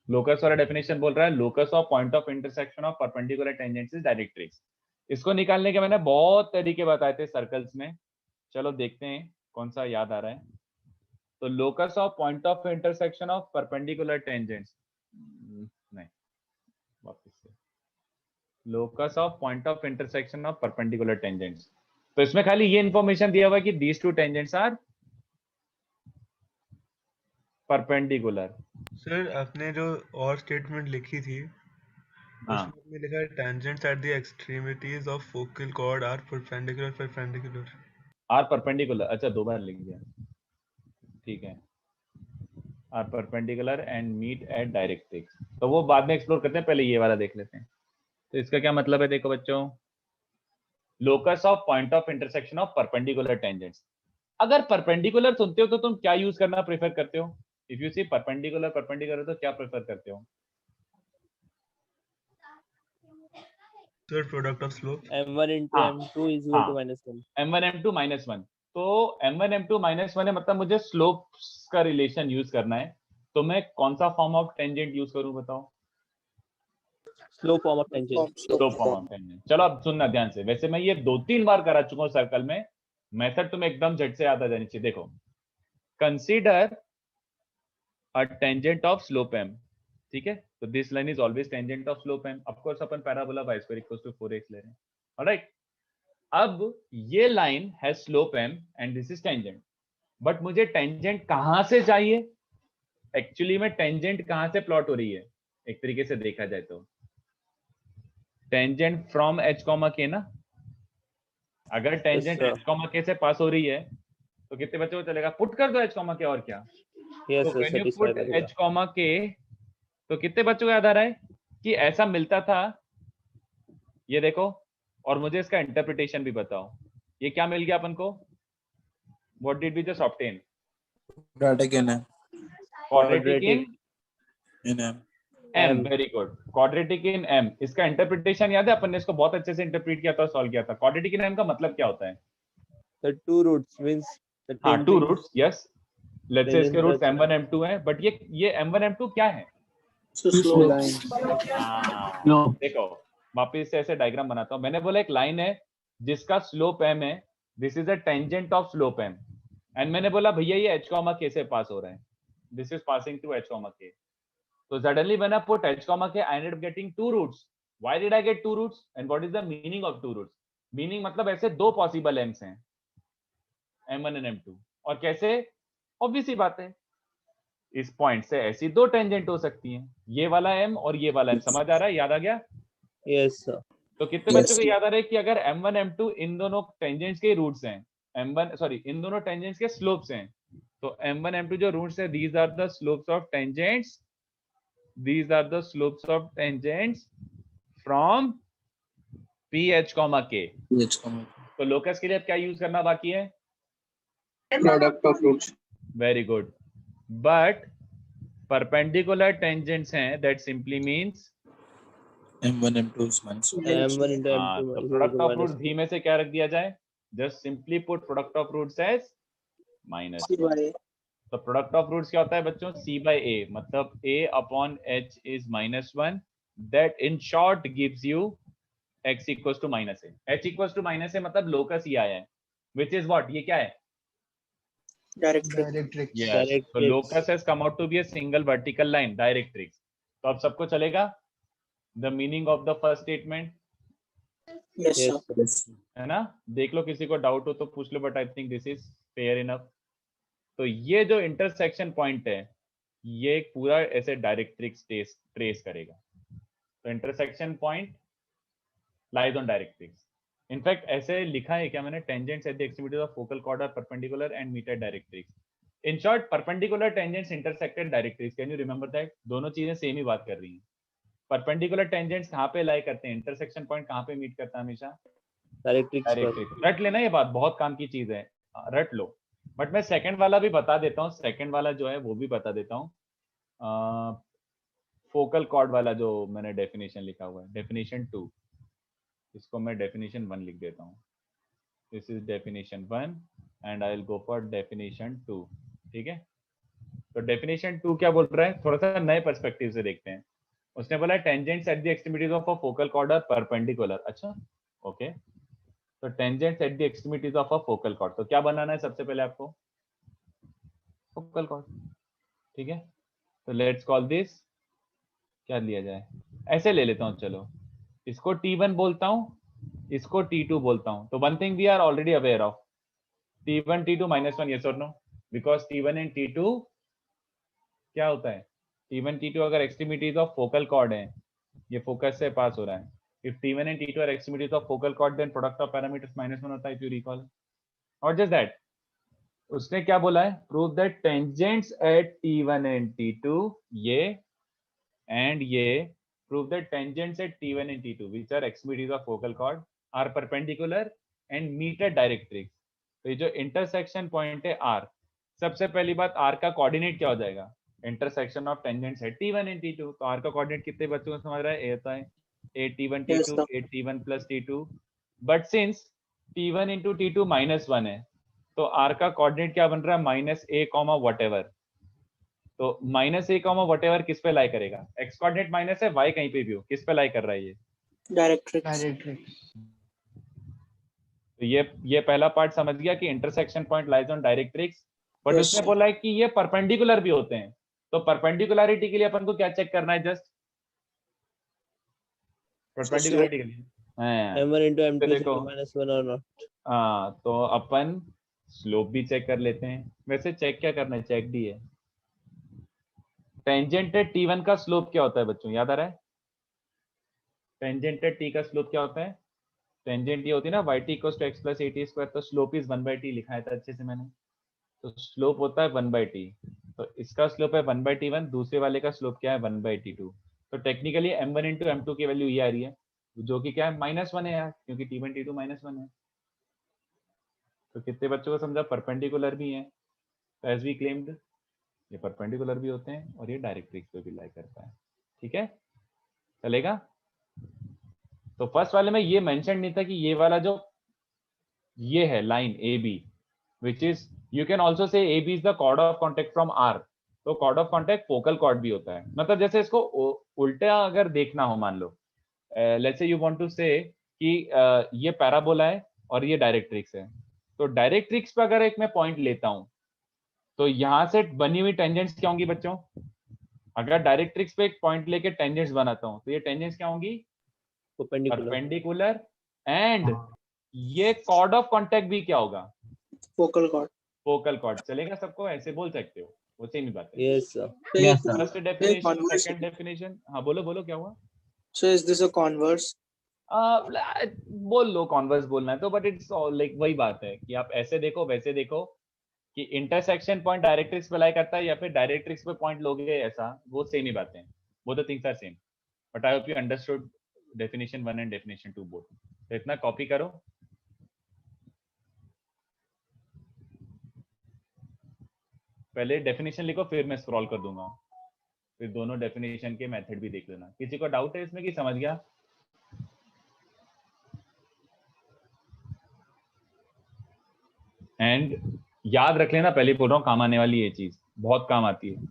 S1: लोकस वाला डेफिनेशन बोल रहा है locus of point of intersection of perpendicular tangents is directrix. इसको निकालने के मैंने बहुत तरीके बताए थे सर्कल्स में. चलो देखते हैं कौन सा याद आ रहा है. तो locus of point of intersection of perpendicular tangents, नहीं वापस से, locus of point of intersection of perpendicular tangents. तो इसमें खाली ये इंफॉर्मेशन दिया हुआ है कि these two tangents are perpendicular.
S3: Sir आपने जो और स्टेटमेंट लिखी थी
S1: हाँ,
S3: उसमें आपने लिखा है tangents at the extremities of focal chord are perpendicular.
S1: Are perpendicular. अच्छा, दो बार लिख दिया. ठीक है, are perpendicular and meet at directrix. तो वो बाद में एक्सप्लोर करते हैं, पहले ये वाला देख लेते हैं. तो इसका क्या मतलब है? देखो बच्चों, locus of point of intersection of perpendicular tangents. अगर परपेंडिकुलर सुनते हो तो तुम क्या यूज करना प्रेफर करते हो? इफ यू सी परपेंडिकुलर तो क्या प्रेफर करते हो?
S3: Sir product of slope.
S4: m1 into
S1: हाँ,
S4: m2 is equal to -1.
S1: m1 m2 -1. तो m1 m2 -1 है, मतलब मुझे स्लोप्स का रिलेशन यूज करना है. तो मैं कौन सा फॉर्म ऑफ टेंजेंट यूज करूं बताओ?
S4: Slope form of tangent.
S1: Slope form of tangent. चलो अब सुनना ध्यान से. वैसे मैं ये 2-3 बार करा चुका हूं सर्कल में. मेथड तुम्हें एकदम झट से याद आ जानी चाहिए. देखो, consider a tangent of slope m. ठीक है, तो this line is always tangent of slope m. Of course अपन parabola y square equals to 4x ले रहे हैं. ऑलराइट, अब ये लाइन है slope m and this is tangent. But मुझे टेंजेंट कहां से चाहिए? एक्चुअली में टेंजेंट कहां से प्लॉट हो रही है? एक तरीके से देखा जाए तो टेंजेंट फ्रॉम h, k ना. अगर टेंजेंट
S4: Yes,
S1: h, k से पास हो रही है तो कितने बच्चों को चलेगा? पुट कर दो h, k और क्या.
S4: Yes,
S1: तो
S4: sir,
S1: when you
S4: satisfy
S1: put
S4: करेगा.
S1: h, k तो कितने बच्चों को याद आ रहा है कि ऐसा मिलता था? ये देखो, और मुझे इसका इंटरप्रिटेशन भी बताओ. ये क्या मिल गया अपन को? What did we just obtain?
S5: Quadratic in M.
S1: Quadratic
S5: In M.
S1: m. Very good. Quadratic in m. इसका इंटरप्रिटेशन याद है? अपन ने इसको बहुत अच्छे से इंटरप्रेट किया था, सॉल्व किया था. Quadratic in m का मतलब क्या होता है?
S4: The two roots means the
S1: हाँ,
S4: tangent.
S1: 2 roots. Yes, let's say
S4: Tangent
S1: इसके रूट्स
S4: plus-
S1: m1 m2 हैं. बट ये m1 m2 क्या है?
S5: So slow line.
S1: देखो, वापिस से ऐसे डायग्राम बनाता हूँ. मैंने बोला एक लाइन है जिसका स्लोप m है. This is a tangent of slope m. And मैंने बोला भैया ये h, k से पास हो रहा है. This is passing through h, k. So suddenly when I put h, k, I ended up getting 2 roots. Why did I get 2 roots? And what is the meaning of 2 roots? Meaning मतलब ऐसे 2 possible m's हैं, m1 and m2. और कैसे? Obvious सी बात है, इस point से ऐसी 2 टेंजेंट हो सकती हैं, ये वाला m और ये वाला m. समझ आ रहा है? याद आ गया?
S4: Yes, sir.
S1: तो कितने बच्चों को याद आ रहा है कि अगर m1 m2 इन दोनों टेंजेंट्स के रूट्स हैं, इन दोनों टेंजेंट्स के स्लोप्स हैं, तो m1 m2 जो रूट्स हैं, these are the slopes of tangents. These are the slopes of tangents from p, h, k.
S5: H,
S1: तो लोकस के लिए अब क्या यूज करना बाकी है?
S5: product of roots.
S1: Very good. But perpendicular tangents हैं, that simply means
S5: M1, M2 is minus 1.
S4: m1 into
S1: हाँ,
S4: m2
S1: तो
S4: is
S1: product
S4: equal
S1: of
S4: to
S1: root
S4: -1.
S1: भी में से क्या रख दिया जाए? Just simply put product of roots as minus. तो प्रोडक्ट ऑफ रूट्स क्या होता है बच्चों? c by a, मतलब a upon h is -1. That in short gives you x equals to -a. h equals to -a मतलब locus ही आया है, which is what? ये क्या है?
S5: Directrix.
S1: Yes.
S4: Directrix.
S1: So locus has come out to be a single vertical line, directrix. तो अब सबको चलेगा? The meaning of the first statement?
S5: Yes,
S4: Yes,
S5: sir.
S4: sir.
S5: Yes, sir.
S1: है ना? देख लो, किसी को डाउट हो तो पूछ लो, but I think this is fair enough. तो ये जो इंटरसेक्शन पॉइंट है, ये एक पूरा ऐसे डायरेक्ट्रिक्स ट्रेस करेगा. तो intersection point lies on directrix. In fact ऐसे लिखा है क्या मैंने, tangents at the extremities of focal chord are perpendicular and meet at directrix. In short, perpendicular tangents intersected directrix. Can you remember that? दोनों चीजें same ही बात कर रही हैं. परपेंडिकुलर टेंजेंट्स कहाँ पे लाई करते हैं, इंटरसेक्शन पॉइंट कहाँ पे मीट करता है हमेशा?
S4: डायरेक्ट्रिक्स पर.
S1: डायरेक्ट्रिक्स. रट लेना, ये बात बहुत काम की चीज है, रट लो. बट मैं सेकंड वाला भी बता देता हूँ, सेकंड वाला जो है वो भी बता देता हूँ. फोकल कॉर्ड वाला जो मैंने डेफिनेशन लिखा हुआ है, डेफिनेशन 2, इसको मैं डेफिनेशन 1 लिख देता हूँ. This is definition 1 and I will go for definition 2. ठीक है? तो डेफिनेशन 2 क्या बोल रहा है, थोड़ा सा नए पर्सपेक्टिव से देखते हैं. उसने बोला tangents at the extremities of a focal chord are perpendicular. अच्छा, ओके. तो tangents at the extremities of a focal chord, तो क्या बनाना है सबसे पहले आपको? Focal chord. ठीक है? तो लेट्स कॉल दिस, क्या लिया जाए, ऐसे ले लेता हूं. चलो, इसको T1 बोलता हूं, इसको T2 बोलता हूं. तो one thing we are already aware of, T1 T2 -1, yes और no? Because T1 and T2 क्या होता है, T1 T2 अगर एक्सट्रीमिटीज ऑफ फोकल कॉर्ड है, ये फोकस से पास हो रहा है. If T1 and T2 are extremities of focal cord, then product of parameters -1 होता है, if you recall. Or just that, उसने क्या बोला है, prove that tangents at T1 and T2, ये and ये, prove that tangents at T1 and T2, which are extremities of focal cord, are perpendicular and meet at directrix. तो ये जो intersection point है R, सबसे पहली बात R का कोऑर्डिनेट क्या हो जाएगा, इंटरसेक्शन ऑफ टेंजेंट्स है T1 and T2. तो R का कोऑर्डिनेट कितने बच्चों को समझ रहा है, A होता है T1
S5: Yes,
S1: T2,
S5: sir.
S1: T1 plus T2. But since T1 into T2 -1 है, तो R का कोऑर्डिनेट क्या बन रहा है, -a, whatever. तो -a, whatever किस पे लाई करेगा, x कोऑर्डिनेट माइनस है, y कहीं पे भी हो, किस पे लाई कर रहा है ये?
S5: Directrix.
S2: डायरेक्ट्रिक्स.
S1: तो ये पहला पार्ट समझ गया कि intersection point lies on directrix. But
S5: Yes,
S1: उसने
S5: sir.
S1: बोला है कि ये परपेंडिकुलर भी होते हैं. तो परपेंडिकुलरिटी के लिए अपन को क्या चेक करना है, जस्ट परपेंडिकुलरिटी के लिए
S4: M1 into M2 is
S1: देखो,
S4: -1 or not.
S1: हाँ, तो अपन स्लोप भी चेक कर लेते हैं. वैसे चेक क्या करना है, चेक डी है. टेंजेंट T1 का स्लोप क्या होता है बच्चों, याद आ रहा है? टेंजेंट T का स्लोप क्या होता है, टेंजेंट ये होती है ना, yt = x + at². तो स्लोप इज 1/t, लिखा था अच्छे से मैंने. तो स्लोप होता है 1/t. तो इसका स्लोप है 1/t1, दूसरे वाले का स्लोप क्या है, 1/t2. तो टेक्निकली M1 into M2 की वैल्यू ये आ रही है, जो कि क्या है, -1 है यार, क्योंकि T1 T2 -1 है. तो कितने बच्चों को समझा, परपेंडिकुलर भी है. तो एज वी क्लेम्ड, ये परपेंडिकुलर भी होते हैं और ये डायरेक्ट्रिक्स पे भी लाई करता है. ठीक है, चलेगा? तो फर्स्ट वाले में ये मेंशन नहीं था कि ये वाला जो ये है line AB, which is you can also say AB is the chord of contact from R. तो chord of contact focal cord भी होता है. मतलब जैसे इसको उल्टा अगर देखना हो, मान लो let's say you want to say कि ये पैराबोला है और ये डायरेक्ट्रिक्स है. तो डायरेक्ट्रिक्स पे अगर एक मैं पॉइंट लेता हूं, तो यहां से बनी हुई टेंजेंट्स क्या होंगी बच्चों, अगर डायरेक्ट्रिक्स पे एक पॉइंट लेके टेंजेंट्स बनाता हूं, तो ये टेंजेंट्स क्या होंगी, परपेंडिकुलर. एंड ये कॉर्ड ऑफ कांटेक्ट भी क्या होगा,
S5: Focal cord.
S1: Focal cord. चलेगा सबको, ऐसे बोल सकते हो, वो सेम ही बात है.
S4: Yes, sir.
S5: So
S2: Yes,
S5: is
S2: sir.
S1: First
S5: this a
S1: definition,
S5: converse?
S1: Second definition. हाँ बोलो बोलो, क्या हुआ?
S5: So is this a converse?
S1: बोल लो, कॉन्वर्स बोलना है तो, बट इट्स लाइक वही बात है कि आप ऐसे देखो वैसे देखो कि इंटरसेक्शन पॉइंट डायरेक्ट्रिक्स पे लाई करता है या फिर डायरेक्ट्रिक्स पे पॉइंट लोगे, ऐसा वो सेम ही बातें हैं. वो तो things are same. But I hope you understood definition 1 and definition 2 both. तो इतना कॉपी करो. पहले डेफिनेशन लिखो, फिर मैं स्क्रॉल कर दूंगा, फिर दोनों डेफिनेशन के मेथड भी देख लेना. किसी को डाउट है इसमें कि समझ गया? एंड याद रख लेना, पहले बोल रहा हूँ, काम आने वाली ये चीज, बहुत काम आती है.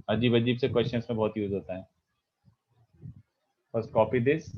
S1: अजीब अजीब से क्वेश्चंस में बहुत यूज होता है. First copy this.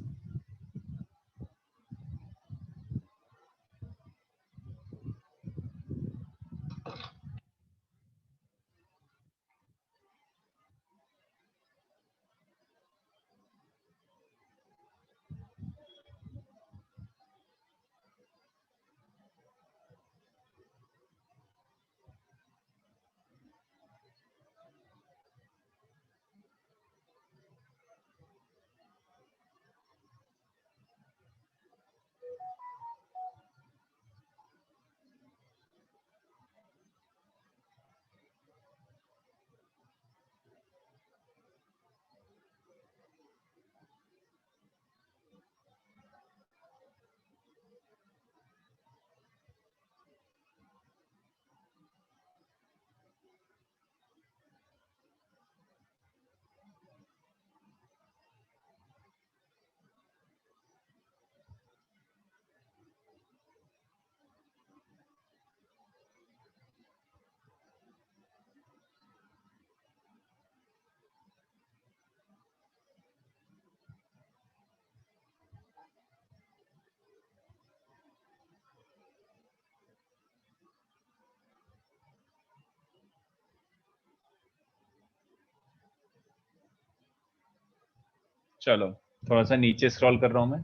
S1: चलो थोड़ा सा नीचे स्क्रॉल कर रहा हूं मैं।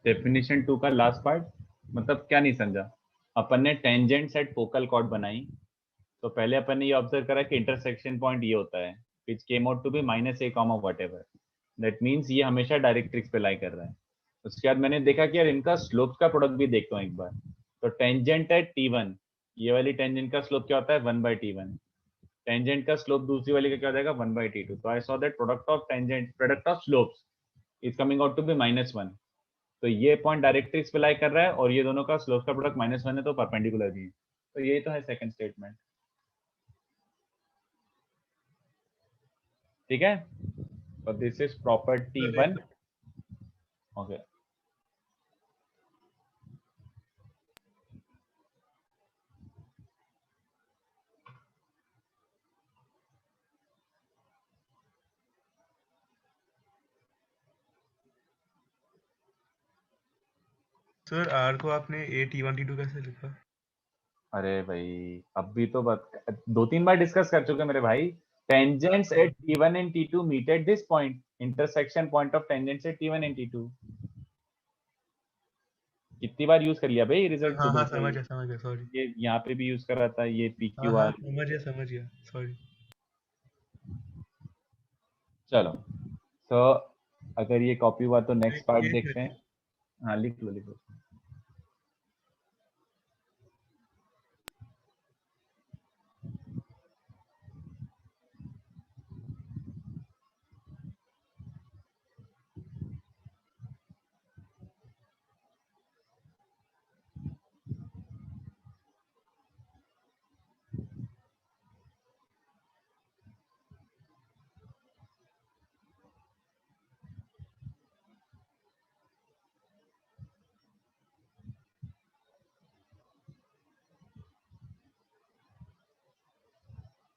S1: डेफिनेशन 2 का लास्ट पार्ट, मतलब क्या नहीं समझा। अपन ने टेंजेंट सेट फोकल कॉर्ड बनाई, तो पहले अपन ने ये ऑब्जर्व करा कि इंटरसेक्शन पॉइंट ये होता है which came out to be -a comma whatever, that means ये हमेशा डायरेक्ट्रिक्स पे लाई कर रहा है। उसके बाद मैंने देखा कि यार इनका स्लोप का प्रोडक्ट भी देखता हूँ एक बार। तो टेंजेंट है t1, ये वाली टेंजेंट का स्लोप क्या होता है 1/t1, टेंजेंट का स्लोप दूसरी वाली का क्या हो जाएगा 1/t2। तो I saw that product of tangent product of slopes is coming out to be -1। तो ये पॉइंट डायरेक्ट्रिक्स पे लाई कर रहा है और ये दोनों का स्लोप का प्रोडक्ट -1 है, तो परपेंडिकुलर भी है। तो यही तो है सेकंड स्टेटमेंट, ठीक है। तो this is property 1। Okay,
S3: sir R को आपने A T1 T2 कैसे लिखा?
S1: अरे भाई अब भी तो 2-3 बार डिस्कस कर चुके मेरे भाई। Tangents at T1 and T2 meet at this point, intersection point of tangents at T1 and T2। कितनी बार यूज कर लिया भाई रिजल्ट
S3: हाँ
S1: सुबह
S3: हाँ
S1: से ही।
S3: समझ गया सॉरी।
S1: ये यहाँ पे भी यूज कर रहा था, ये
S3: हाँ हाँ
S1: PQR।
S3: समझ गया सॉरी।
S1: चलो तो अगर ये कॉपी हुआ तो नेक्स्ट पार्ट
S3: ये
S1: देखते हैं। हाँ लिख लो लिख लो।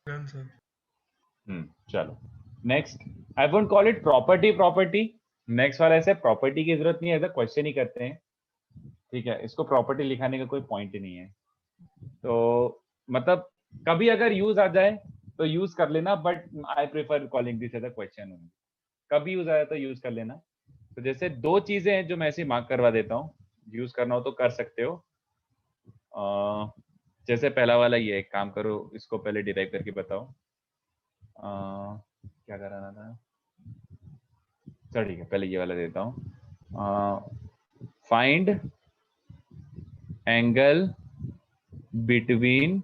S3: Done sir.
S1: चलो next, I won't call it property. Next वाला ऐसे प्रॉपर्टी की जरूरत नहीं है, ऐसा क्वेश्चन ही करते हैं, ठीक है। इसको प्रॉपर्टी लिखाने का कोई पॉइंट ही नहीं है। तो मतलब कभी अगर यूज आ जाए तो यूज कर लेना, but I prefer calling this as a question only. कभी यूज आया तो यूज कर लेना। तो जैसे दो चीजें हैं जो मैं ऐसे मार्क करवा देता हूँ, यूज करना हो तो कर सकते हो। जैसे पहला वाला ये, एक काम करो इसको पहले डिराइव करके बताओ। क्या कराना था, चलो ठीक है पहले ये वाला देता हूँ। Find angle between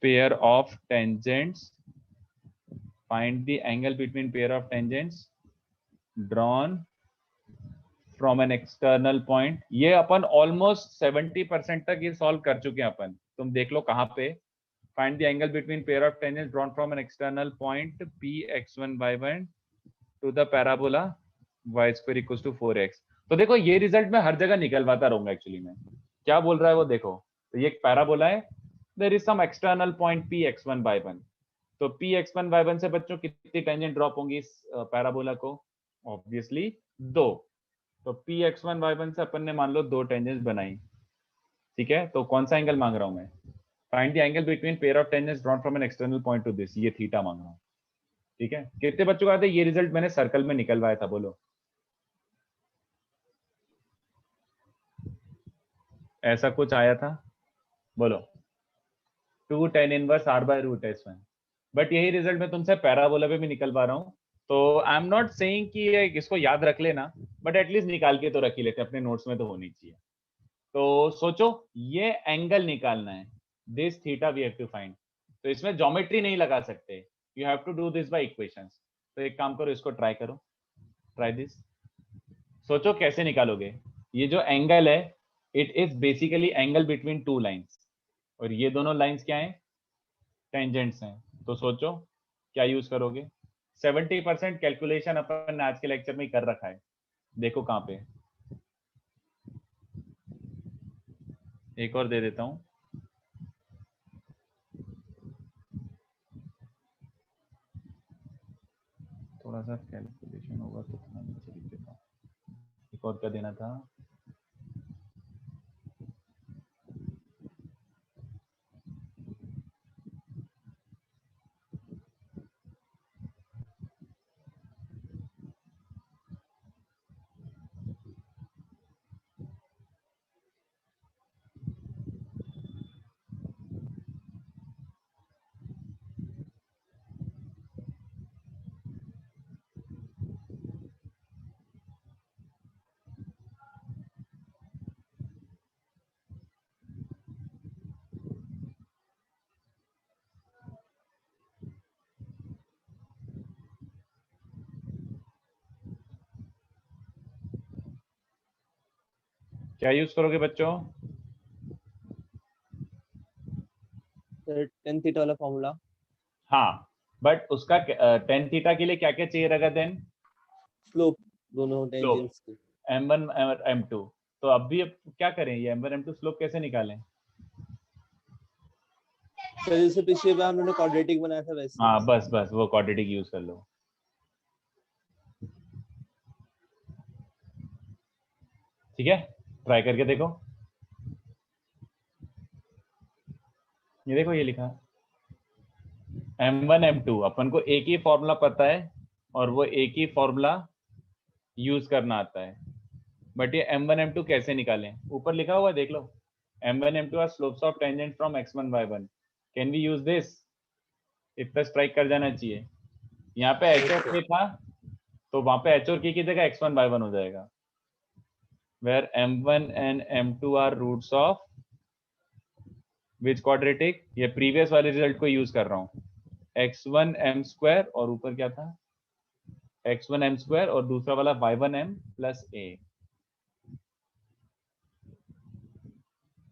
S1: pair of tangents, find the angle between pair of tangents drawn from an external point। ये अपन ऑलमोस्ट 70% तक ये सॉल्व कर चुके हैं अपन, तुम देख लो कहाँ पे। find the angle between pair of tangents drawn from an external point Px1 y1 to the parabola y square equals to 4x। तो देखो ये रिजल्ट मैं हर जगह निकलवाता रहूंगा एक्चुअली में। क्या बोल रहा है वो देखो, तो ये एक पैराबोला है, there is some external point Px1 y1। तो Px1 y1 से बच्चों कितनी टेंजेंट ड्रॉप होंगी इस पैराबोला को, ऑब्वियसली 2। तो Px1 y1 से अपन ने मान लो 2 टेंजेंट्स बनाई, ठीक है। तो कौन सा एंगल मांग रहा हूं मैं, find the angle between pair of tangents drawn from an external point two this, ये थीटा मांग रहा हूं, ठीक है। कितने बच्चों को आते ये रिजल्ट मैंने सर्कल में निकलवाया था, बोलो। ऐसा कुछ आया था, बोलो। 2 tan inverse r by root s1। But यही रिजल्ट मैं तुमसे पैराबोला पे भी निकलवा रहा हूँ। तो आई एम नॉट सेइंग कि इसको याद रख लेना, बट एटलीस्ट निकाल के तो रख ही लेते, अपने नोट्स में तो होनी चाहिए। तो सोचो ये एंगल निकालना है, this theta we have to find. तो इसमें ज्योमेट्री नहीं लगा सकते, you have to do this by equations. तो एक काम करो, इसको ट्राई करो, ट्राई दिस। सोचो कैसे निकालोगे। ये जो एंगल है it is basically angle between two lines, और ये दोनों लाइंस क्या हैं, टेंजेंट्स हैं। तो सोचो क्या यूज करोगे। 70% कैलकुलेशन अपन ने आज के लेक्चर में ही कर रखा है, देखो कहाँ पे। एक और दे देता हूं, थोड़ा सा कैलकुलेशन होगा तो थोड़ा नीचे लिख देता हूं। एक और क्या देना था, क्या यूज करोगे बच्चों।
S4: सर टेन थीटा वाला फॉर्मूला।
S1: हाँ, बट उसका टेन थीटा के लिए क्या क्या चाहिए रहेगा देन,
S4: स्लोप दोनों टेंजेंट्स की।
S1: m1 और m2। तो अब क्या करें, ये m1 m2 स्लोप कैसे निकालें।
S4: सर जैसे पिछले बार हमने क्वाड्रेटिक बनाया था वैसे।
S1: हाँ बस बस वो क्वाड्रेटिक यूज कर लो। ठीक है, ट्राई करके देखो। ये देखो ये लिखा m1 m2, अपन को एक ही फॉर्मूला पता है और वो एक ही फॉर्मूला यूज करना आता है, बट ये m1 m2 कैसे निकालें। ऊपर लिखा हुआ देख लो, m1 m2 are slopes of tangent from x1 y1, can we use this. इतना स्ट्राइक कर जाना चाहिए। यहाँ पे h और k था तो वहां पे h और k की जगह x1 y1 हो जाएगा, where m1 and m2 are roots of which quadratic। ये प्रीवियस वाले रिजल्ट को यूज कर रहा हूँ, x1 m स्क्वायर और ऊपर क्या था x1 m स्क्वायर और दूसरा वाला y1 m प्लस a,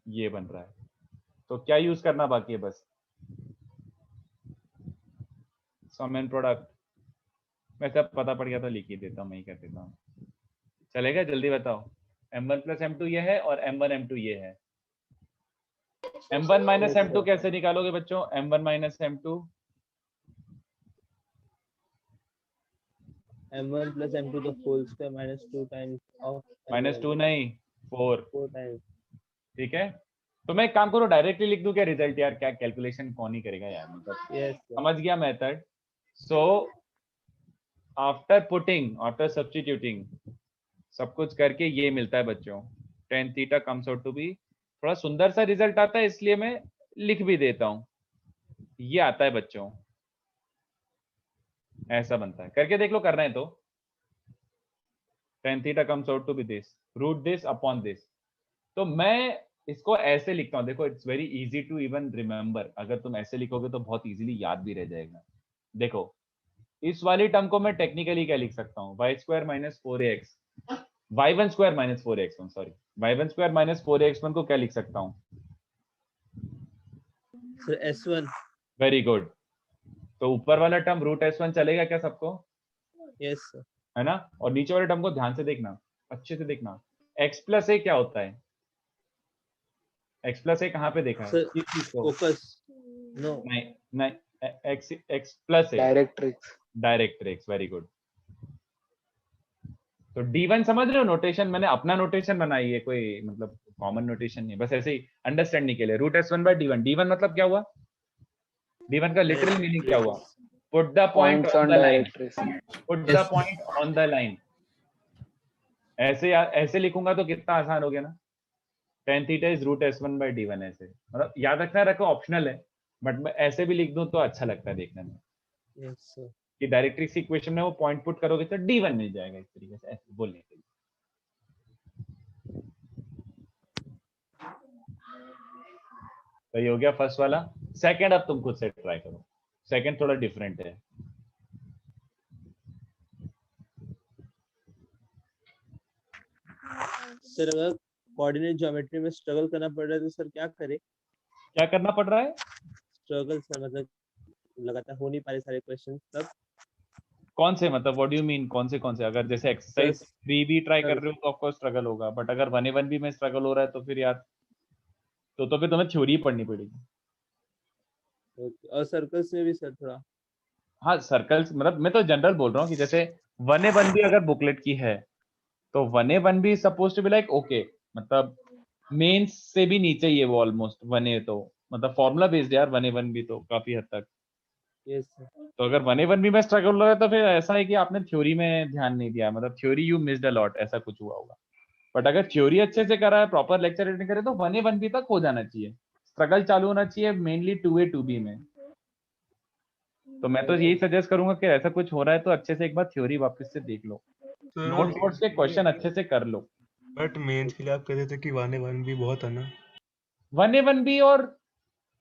S1: ये बन रहा है। तो क्या यूज करना बाकी है, बस सम एंड प्रोडक्ट। वैसे अब पता पड़ गया तो लिख ही देता हूँ, मैं ही कर देता हूँ, चलेगा। जल्दी बताओ, m1 प्लस m2 ये है और m1 m2 ये है। m1 माइनस m2 कैसे निकालोगे बच्चों, m1 minus m2।
S4: m1 plus m2 the whole square minus 2 times of
S1: minus 2 नहीं 4,
S4: 4 times।
S1: ठीक है। तो मैं एक काम करूँ, डायरेक्टली लिख दूं क्या रिजल्ट, यार क्या कैलकुलेशन कौन ही करेगा यार, मतलब
S4: यस
S1: समझ गया मेथड। सो आफ्टर सब्स्टिट्यूटिंग सब कुछ करके ये मिलता है बच्चों, tan theta comes out to be, थोड़ा सुंदर सा रिजल्ट आता है इसलिए मैं लिख भी देता हूँ, ये आता है बच्चों, ऐसा बनता है। करके देख लो, करना है तो। tan theta comes out to be this, root this upon this. तो मैं इसको ऐसे लिखता हूँ, देखो it's very easy to even remember. अगर तुम ऐसे लिखोगे तो बहुत इजीली याद भी रह जाएगा। देखो इस वाली टर्म को मैं टेक्निकली क्या लिख सकता हूँ, y square minus 4x, y1 square minus 4x1, sorry y1 square minus 4x1 को क्या लिख सकता हूँ,
S4: सर s1।
S1: Very good. तो ऊपर वाला टर्म रूट s1 चलेगा क्या सबको,
S4: यस सर।
S1: है ना। और नीचे वाले टर्म को ध्यान से देखना, अच्छे से देखना, x प्लस ए क्या होता है, x प्लस ए कहाँ पे देखा है,
S4: सर
S1: किस चीज को,
S4: फोकस नो
S1: नहीं नहीं, x प्लस ए डायरेक्ट्रिक्स, वेरी गुड। तो D1 समझ रहे हो नोटेशन, मैंने अपना नोटेशन बनाई है, कोई मतलब कॉमन नोटेशन नहीं, बस ऐसे ही अंडरस्टैंडिंग के लिए। Root s1 by D1, D1 मतलब क्या हुआ, D1 का लिटरल मीनिंग क्या हुआ, put the point on the line, put the point on the line. ऐसे लिखूंगा तो कितना आसान हो गया ना, tan theta is root s1 by D1, ऐसे मतलब याद रखना, रखो ऑप्शनल है, बट मैं ऐसे भी लिख दूं तो अच्छा लगता है देखने में।
S4: Yes sir.
S1: कि डायरेक्ट्रिक्स की इक्वेशन में वो पॉइंट पुट करोगे तो D1 मिल जाएगा, इस तरीके से ऐसे बोलने के लिए। तो ये हो गया फर्स्ट वाला। सेकंड अब तुम खुद से ट्राई करो, सेकंड थोड़ा डिफरेंट है।
S4: सर अगर कोऑर्डिनेट ज्योमेट्री में स्ट्रगल करना पड़ रहा है तो सर क्या करे?
S1: क्या करना पड़ रहा है?
S4: स्ट्रगल सर, मतलब लगातार हो नहीं पा रहे सारे क्वेश्चन तब।
S1: कौन से, मतलब व्हाट डू यू मीन, कौन से? अगर जैसे एक्सरसाइज 3 भी ट्राई कर रहे हो तो ऑफकोर्स स्ट्रगल होगा, बट अगर 1A 1B में स्ट्रगल हो रहा है तो फिर यार तो फिर तुम्हें थ्योरी पढ़नी पड़ेगी।
S4: और सर्कल्स में भी सर थोड़ा।
S1: हाँ सर्कल्स, मतलब मैं तो जनरल बोल रहा हूँ कि जैसे 1A 1B अगर बुकलेट की है तो 1A 1B suppose to be like okay, मतलब मेंस से भी नीचे ही है वो ऑलमोस्ट 1A, तो मतलब फॉर्मूला बेस्ड यार 1A 1B तो काफी हद तक।
S4: Yes sir.
S1: तो अगर 1A 1B में स्ट्रगल हो रहा है तो फिर ऐसा है कि आपने थ्योरी में ध्यान नहीं दिया, मतलब theory you missed a lot, ऐसा कुछ हुआ होगा। बट अगर थ्योरी अच्छे से करा है, प्रॉपर लेक्चर अटेंड करे तो 1A 1B तक हो जाना चाहिए। स्ट्रगल चालू होना चाहिए मेनली 2A 2B में। तो मैं तो यही सजेस्ट करूंगा कि ऐसा कुछ हो रहा है तो अच्छे से एक बार थ्योरी वापस से देख लो, नोट्स के क्वेश्चन अच्छे से कर लो।
S3: बट मेंस के लिए आप कहते थे कि 1A 1B बहुत है ना।
S1: 1A 1B और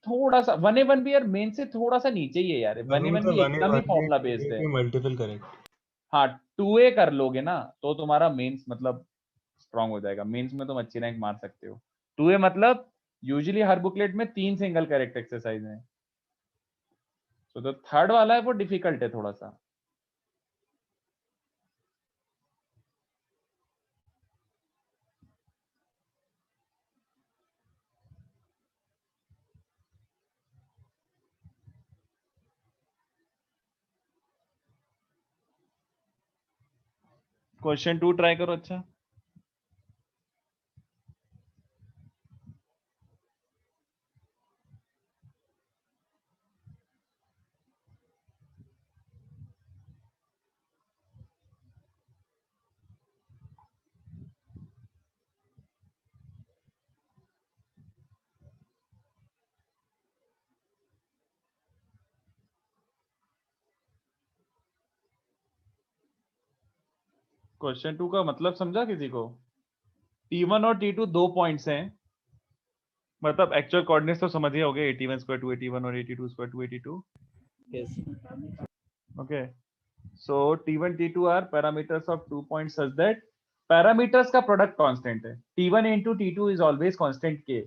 S1: थोड़ा सा 1A 1B और मेन से थोड़ा सा नीचे ही है यार, 1A 1B एकदम ही फॉर्मूला बेस्ड है।
S3: Multiple correct.
S1: हाँ 2A कर लोगे ना तो तुम्हारा मेंस मतलब स्ट्रांग हो जाएगा, मेंस में तुम अच्छी रैंक मार सकते हो। 2A मतलब यूजुअली हर बुकलेट में 3 सिंगल करेक्ट एक्सरसाइज है, तो जो थर्ड वाला है वो डिफिकल्ट है थोड़ा सा। क्वेश्चन 2 ट्राई करो। अच्छा क्वेश्चन 2 का मतलब समझा किसी को? T1 और T2 दो पॉइंट्स हैं, मतलब एक्चुअल कोऑर्डिनेट्स तो समझ ही होगे, 81 स्क्वायर 281 और 82 square 282।
S4: Yes.
S1: Okay, so T1 T2 are parameters of 2 points such that parameters का product constant है, T1 into T2 is always constant K,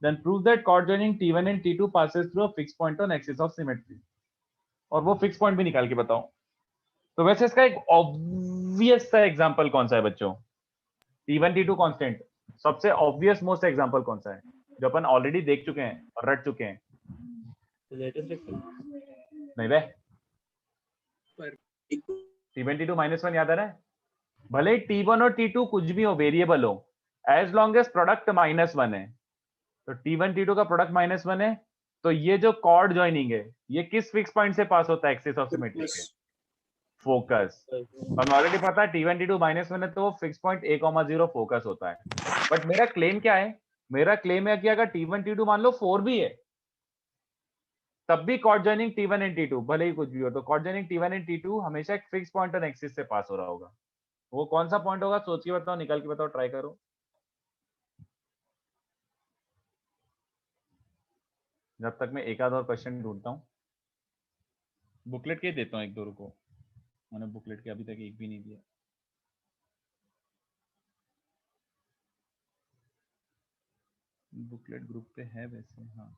S1: then prove that chord joining T1 and T2 passes through a fixed point on axis of symmetry, और वो fix point भी निकाल के बताओ। तो वैसे इसका एक ऑब्वियस सा एग्जांपल कौन सा है बच्चों? T1 T2 कांस्टेंट, सबसे ऑब्वियस मोस्ट एग्जांपल कौन सा है जो अपन ऑलरेडी देख चुके हैं और रट चुके हैं?
S4: Latest lecture.
S1: नहीं बे, T1 T2 -1 याद आ रहा है? भले ही T1 और T2 कुछ भी हो, वेरिएबल हो, एज लॉन्ग एज प्रोडक्ट -1 है, तो T1 T2 का प्रोडक्ट -1 है, तो ये जो कॉर्ड ज्वाइनिंग है ये किस फिक्स पॉइंट से पास होता है एक्सिस ऑफ सिमेट्री पे? फोकस। हमें ऑलरेडी पता है T1 T2 -1 है तो वो फिक्स पॉइंट A, 0 फोकस होता है। बट मेरा क्लेम क्या है? मेरा क्लेम है कि अगर T1 T2 मान लो 4 भी है तब भी cord joining T1 and T2 भले ही कुछ भी हो, तो cord joining T1 and T2 हमेशा एक फिक्स पॉइंट ऑन एक्सिस से पास हो रहा होगा। वो कौन सा पॉइंट होगा? सोच के बताओ, निकाल के बताओ, ट्राई करो। जब तक मैं एक आध और क्वेश्चन ढूंढता हूँ, बुकलेट के देता हूँ एक दो, रुको, मैंने बुकलेट के अभी तक एक भी नहीं दिया। बुकलेट ग्रुप पे है वैसे, हाँ।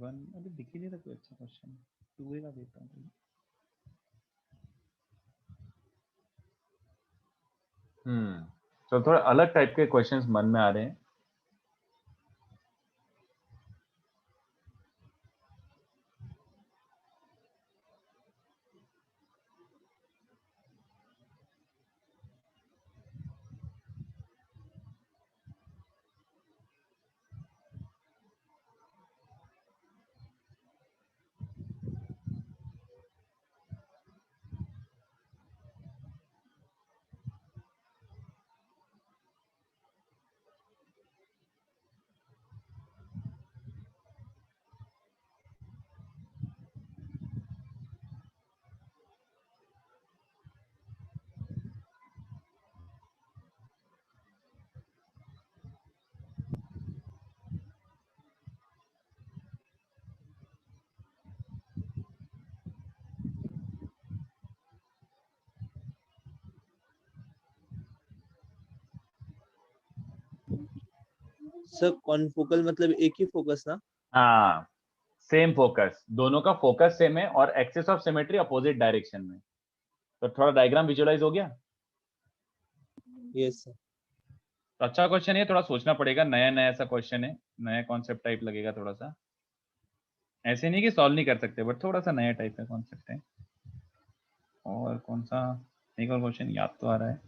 S1: वन अभी दिख ही नहीं रहा कोई अच्छा क्वेश्चन, 2A का देता हूँ। तो थोड़ा अलग टाइप के क्वेश्चंस मन में आ रहे हैं.
S4: सर कॉन्फोकल मतलब एक ही फोकस ना?
S1: हाँ, सेम फोकस, दोनों का फोकस सेम है और axis of symmetry opposite direction में. तो थोड़ा डायग्राम विजुअलाइज हो गया.
S4: Yes sir.
S1: तो अच्छा क्वेश्चन है, थोड़ा सोचना पड़ेगा, नया नया ऐसा क्वेश्चन है, नया कॉन्सेप्ट टाइप लगेगा थोड़ा सा. ऐसे नहीं कि सॉल्व नहीं कर सकते, बट थोड़ा सा नया टाइप का कॉन्सेप्ट है. और कौन सा एक और क्वेश्चन याद तो आ रहा है.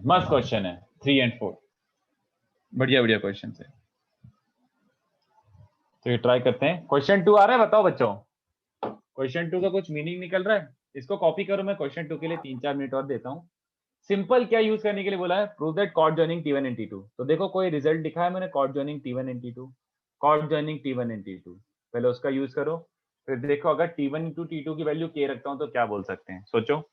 S1: मस्त क्वेश्चन है. 3 and 4 बढ़िया बढ़िया क्वेश्चन है. तो ये ट्राई करते हैं. क्वेश्चन 2 आ रहा है, बताओ बच्चों. क्वेश्चन 2 का कुछ मीनिंग निकल रहा है? इसको कॉपी करो, मैं क्वेश्चन 2 के लिए 3-4 मिनट और देता हूँ. सिंपल क्या यूज करने के लिए बोला है? Prove that chord joining T1 and T2. तो देखो कोई रिजल्ट दिखा है मैंने, chord joining T1 and T2, chord joining T1 and T2. पहले उसका यूज करो, फिर देखो अगर T1 इंटू T2 की वैल्यू K रखता हूं तो क्या बोल सकते हैं, सोचो.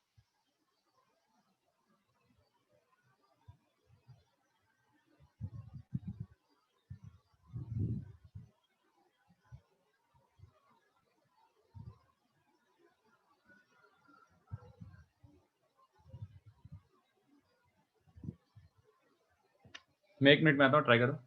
S1: मैं 1 मिनट में आता हूँ, ट्राई करो.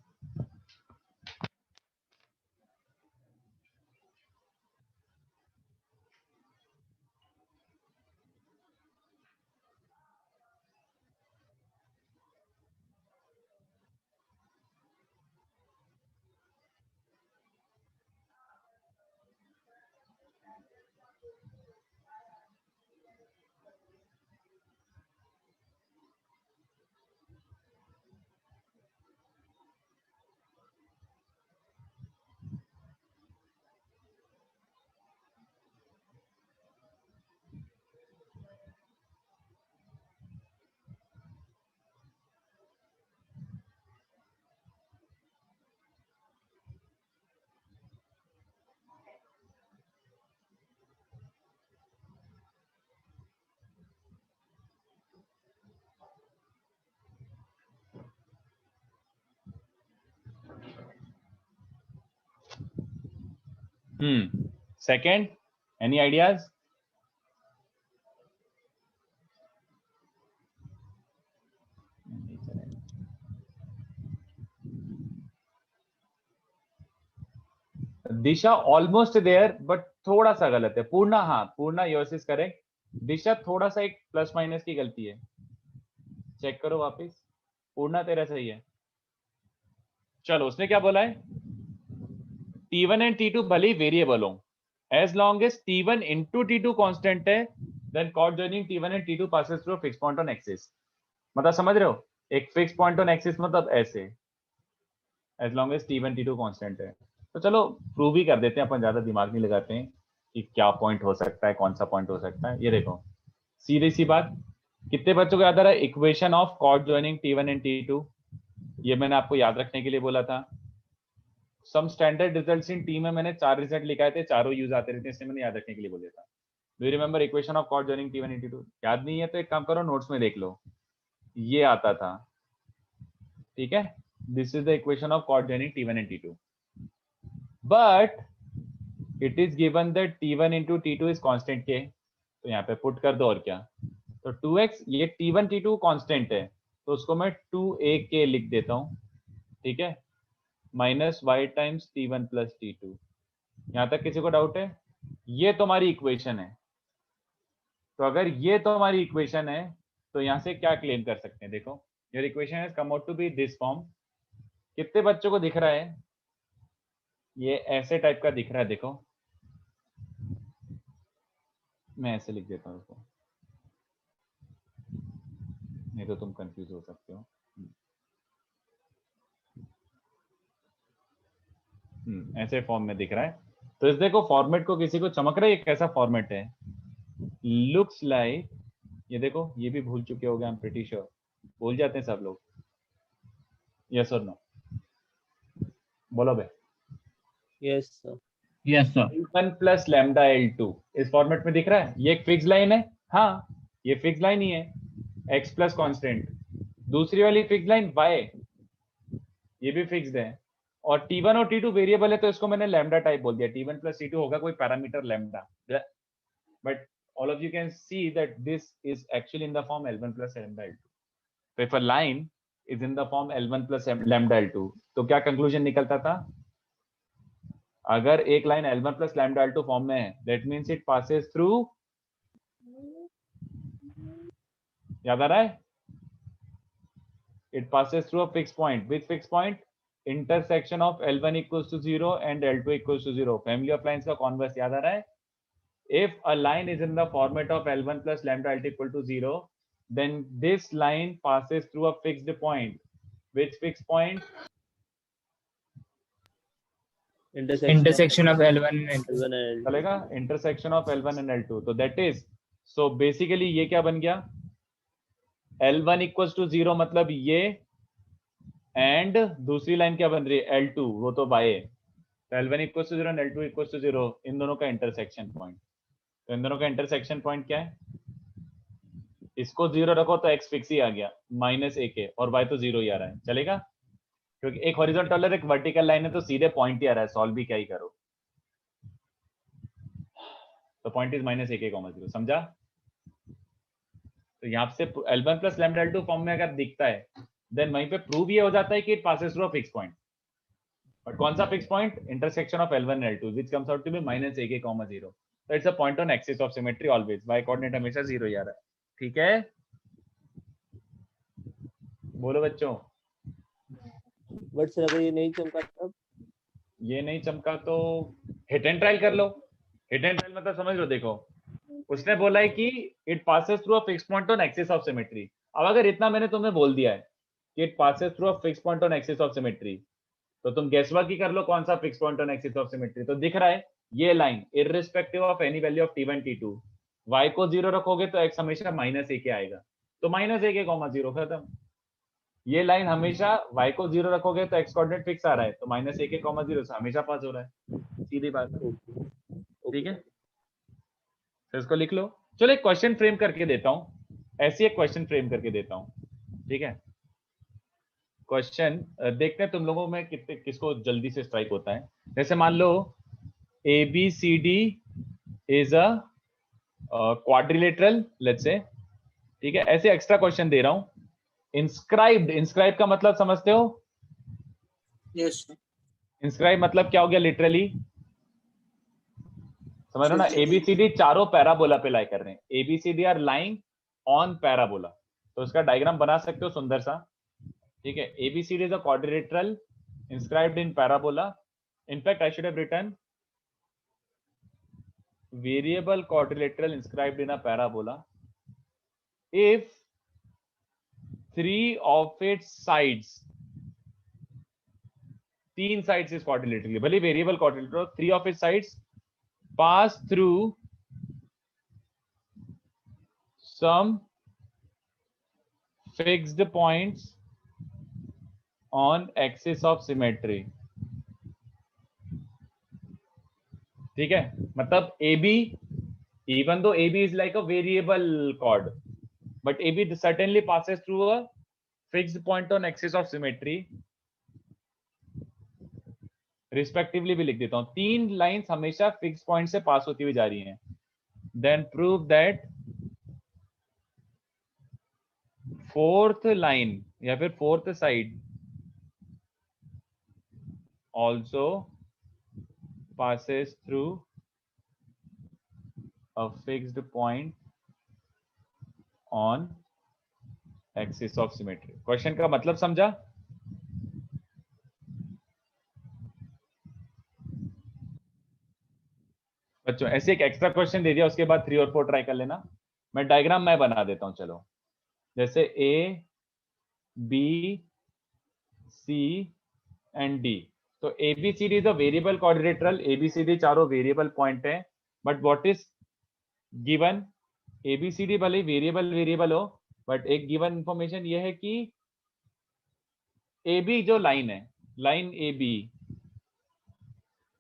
S1: Second, any ideas? Disha almost there, but थोड़ा सा गलत है. पूर्णा, हाँ Purna, yours is correct. Disha थोड़ा सा एक प्लस माइनस की गलती है, चेक करो वापस. पूर्णा तेरा सही है. चलो, उसने क्या बोला है? T1 एंड T2 भले ही वेरिएबल हो, as long as T1 into T2 constant है, then chord joining T1 and T2 passes through fix point on axis. मतलब समझ रहे हो, एक फिक्स पॉइंट ऑन एक्सिस मतलब ऐसे, as long as T1 T2 constant है. तो चलो प्रूव ही कर देते हैं, अपन ज्यादा दिमाग नहीं लगाते हैं कि क्या पॉइंट हो सकता है, कौन सा पॉइंट हो सकता है. ये देखो, सीधी सी बात, कितने बच्चों को याद आ रहा है equation of chord joining T1 and T2? ये मैंने आपको याद रखने के लिए बोला था। Some standard results in T में मैंने 4 रिजल्ट लिखाए थे, चारों यूज आते रहते हैं, इसलिए मैंने याद रखने के लिए बोला था। Do you remember equation of chord joining T1 and T2? याद नहीं है तो एक काम करो, नोट्स में देख लो, ये आता था। ठीक है, this is the equation of chord joining T1 and T2, but it is given that T1 into T2 is constant k, तो यहाँ पे पुट कर दो और क्या, तो 2x, ये T1 T2 कांस्टेंट है तो उसको मैं 2ak लिख देता हूँ। ठीक है, minus Y times T1 plus T2। यहाँ तक किसी को डाउट है? ये तुम्हारी इक्वेशन है, तो अगर ये तुम्हारी इक्वेशन है तो यहाँ से क्या क्लेम कर सकते हैं? देखो, your equation has come out to be this form. कितने बच्चों को दिख रहा है? ये ऐसे टाइप का दिख रहा है, देखो मैं ऐसे लिख देता हूँ इसको, नहीं तो तुम कंफ्यूज हो सकते हो। ऐसे फॉर्म में दिख रहा है, तो इस देखो फॉर्मेट को किसी को चमक रहा है, ये कैसा फॉर्मेट है? लुक्स लाइक, ये देखो, ये भी भूल चुके होंगे, आई एम प्रीटी श्योर, भूल जाते हैं सब लोग। यस और नो? बोलो बे।
S4: Yes sir.
S2: Yes, sir.
S1: L1 plus lambda L2 इस फॉर्मेट में दिख रहा है। ये एक फिक्स लाइन है, हाँ ये फिक्स लाइन ही है, x प्लस कॉन्स्टेंट। दूसरी वाली फिक्स लाइन y, ये भी फिक्स्ड है, और T1 और T2 वेरिएबल है तो इसको मैंने लैम्डा टाइप बोल दिया। T1 प्लस T2 होगा कोई parameter lambda, but all of you can see that this is actually in the form L1 plus lambda L2. So if a line is in the form L1 plus lambda L2, तो क्या conclusion निकलता था? अगर एक line L1 plus lambda L2 form में है, that means it passes through, याद आ रहा है? It passes through a fixed point. Which fixed point? Intersection of L1 equals to 0 and L2 equals to 0. Family of lines का converse याद आ रहा है? If a line is in the format of L1 plus lambda L2 equal to 0, then this line passes through a fixed point. Which fixed point?
S2: Intersection of L1 and
S4: L1 and L2.
S1: चलेगा, intersection of L1 and L2. तो that is, so basically ये क्या बन गया? L1 equals to 0 मतलब ये, and दूसरी line क्या बन रही है? L2, वो तो y है, तो L1 equals to 0 and L2 equals to 0, इन दोनों का इंटरसेक्शन पॉइंट। तो इन दोनों का इंटरसेक्शन पॉइंट क्या है? इसको 0 रखो तो x फिक्स ही आ गया, माइनस a के, और y तो 0 ही आ रहा है, चलेगा? क्योंकि एक हॉरिजॉन्टल और एक वर्टिकल लाइन है तो सीधे पॉइंट ही आ रहा है, सॉल्व भी क्या ही करो। तो point is minus a k comma 0, समझा? तो यहाँ से L1 plus lambda L2 form में अगर दिखता है, देन वहीं पे प्रूव ये हो जाता है कि it passes through a fix point. But कौन सा fix point? Intersection of L1 and L2 which comes out to be minus a k comma 0। तो it's a point on axis of symmetry always, y coordinate हमेशा 0 ही आ रहा है। ठीक है, बोलो बच्चों।
S4: बट सर अगर ये नहीं चमका तब?
S1: ये नहीं चमका तो हिट एंड ट्रायल कर लो। हिट एंड ट्रायल मतलब समझ लो, देखो उसने बोला है कि it passes through a fix point on axis of symmetry. अब अगर इतना मैंने तुम्हें बोल दिया है कि it passes through a fix point on axis of symmetry, तो तुम गेस वर्क ही कर लो कौन सा fix point on axis of symmetry. तो दिख रहा है ये line irrespective of any value of T1 T2, y को 0 रखोगे तो x हमेशा माइनस a के आएगा, तो माइनस a के कॉमा 0, खत्म। ये लाइन हमेशा y को 0 रखोगे तो x कोऑर्डिनेट फिक्स आ रहा है, तो माइनस a के कॉमा 0 से हमेशा पास हो रहा है, सीधी बात है। ठीक है, तो इसको लिख लो। चलो एक क्वेश्चन फ्रेम करके देता हूं, ऐसी एक क्वेश्चन फ्रेम करके देता हूं। ठीक है, क्वेश्चन देखते हैं तुम लोगों में कितने किसको जल्दी से स्ट्राइक होता है। जैसे मान लो ABCD is a quadrilateral, let's say, ठीक है, ऐसे एक्स्ट्रा क्वेश्चन दे रहा हूं। इंस्क्राइब्ड, इंस्क्राइब का मतलब समझते हो?
S5: Yes sir.
S1: इंस्क्राइब मतलब क्या हो गया? लिटरली समझ लो ना, ABCD चारों पैराबोला पे लाई कर रहे हैं, ABCD are lying on parabola, तो उसका डायग्राम बना सकते हो सुंदर सा। ठीक है, ABCD is a quadrilateral inscribed in parabola. In fact, I should have written variable quadrilateral inscribed in a parabola if three of its sides, तीन sides is quadrilateral, भले variable quadrilateral, three of its sides pass through some fixed points on axis of symmetry. ठीक है, मतलब AB, even though AB is like a variable chord, but AB certainly passes through a fixed point on axis of symmetry. Respectively भी लिख देता हूं, 3 lines हमेशा fix point से पास होती हुई जा रही हैं. Then prove that fourth line या फिर fourth side also passes through a fixed point on axis of symmetry. Question का मतलब समझा? बच्चों ऐसे एक एक्स्ट्रा क्वेश्चन दे दिया, उसके बाद 3 और 4 ट्राई कर लेना. मैं डायग्राम मैं बना देता हूं. चलो, जैसे A, B, C and D. तो ABCD is a variable quadrilateral. ABCD चारों वेरिएबल पॉइंट है. But what is given? ABCD भले वेरिएबल हो, बट एक गिवन इंफॉर्मेशन ये है कि AB जो लाइन है, लाइन AB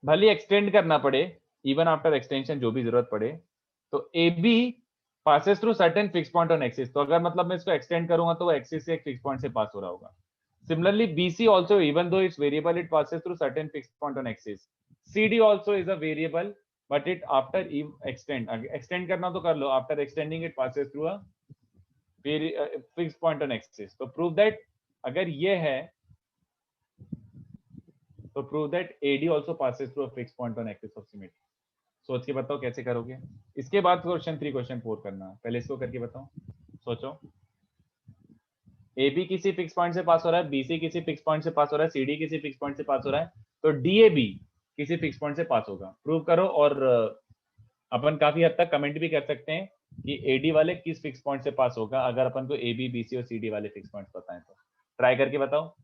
S1: भले एक्सटेंड करना पड़े, इवन आफ्टर एक्सटेंशन जो भी जरूरत पड़े, तो AB passes through certain fixed point on axis. तो अगर मतलब मैं इसको एक्सटेंड करूंगा तो वो एक्सिस से एक फिक्स पॉइंट से पास हो रहा होगा. Similarly, BC also, even though it's variable, it passes through certain fixed point on axis. CD also is a variable, but it after extend करना तो कर लो. After extending, it passes through a fixed point on axis. तो prove that अगर ये है, तो prove that AD also passes through a fixed point on axis of symmetry. सोच के बताओ कैसे करोगे. इसके बाद क्वेश्चन 3 क्वेश्चन 4 करना. पहले इसको करके बताओ. सोचो. AB किसी फिक्स पॉइंट से पास हो रहा है, BC किसी फिक्स पॉइंट से पास हो रहा है, CD किसी फिक्स पॉइंट से पास हो रहा है, तो DAB किसी फिक्स पॉइंट से पास होगा. प्रूव करो. और अपन काफी हद तक कमेंट भी कर सकते हैं कि AD वाले किस फिक्स पॉइंट से पास होगा, अगर अपन को AB, BC और CD वाले फिक्स पॉइंट्स पता है तो. ट्राई करके बताओ.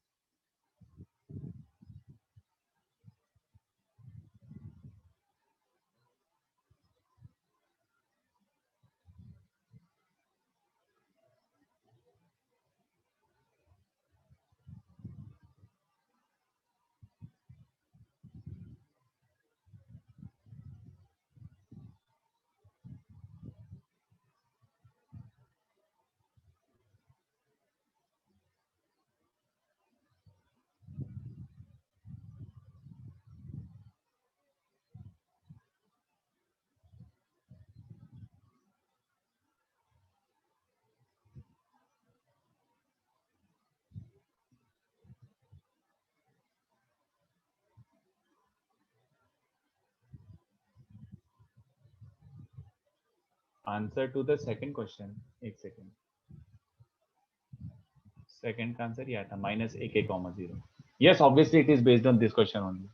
S1: Answer to the second question. एक सेकंड. सेकंड का आंसर ये था -1 0. Yes, obviously it is based on this question only.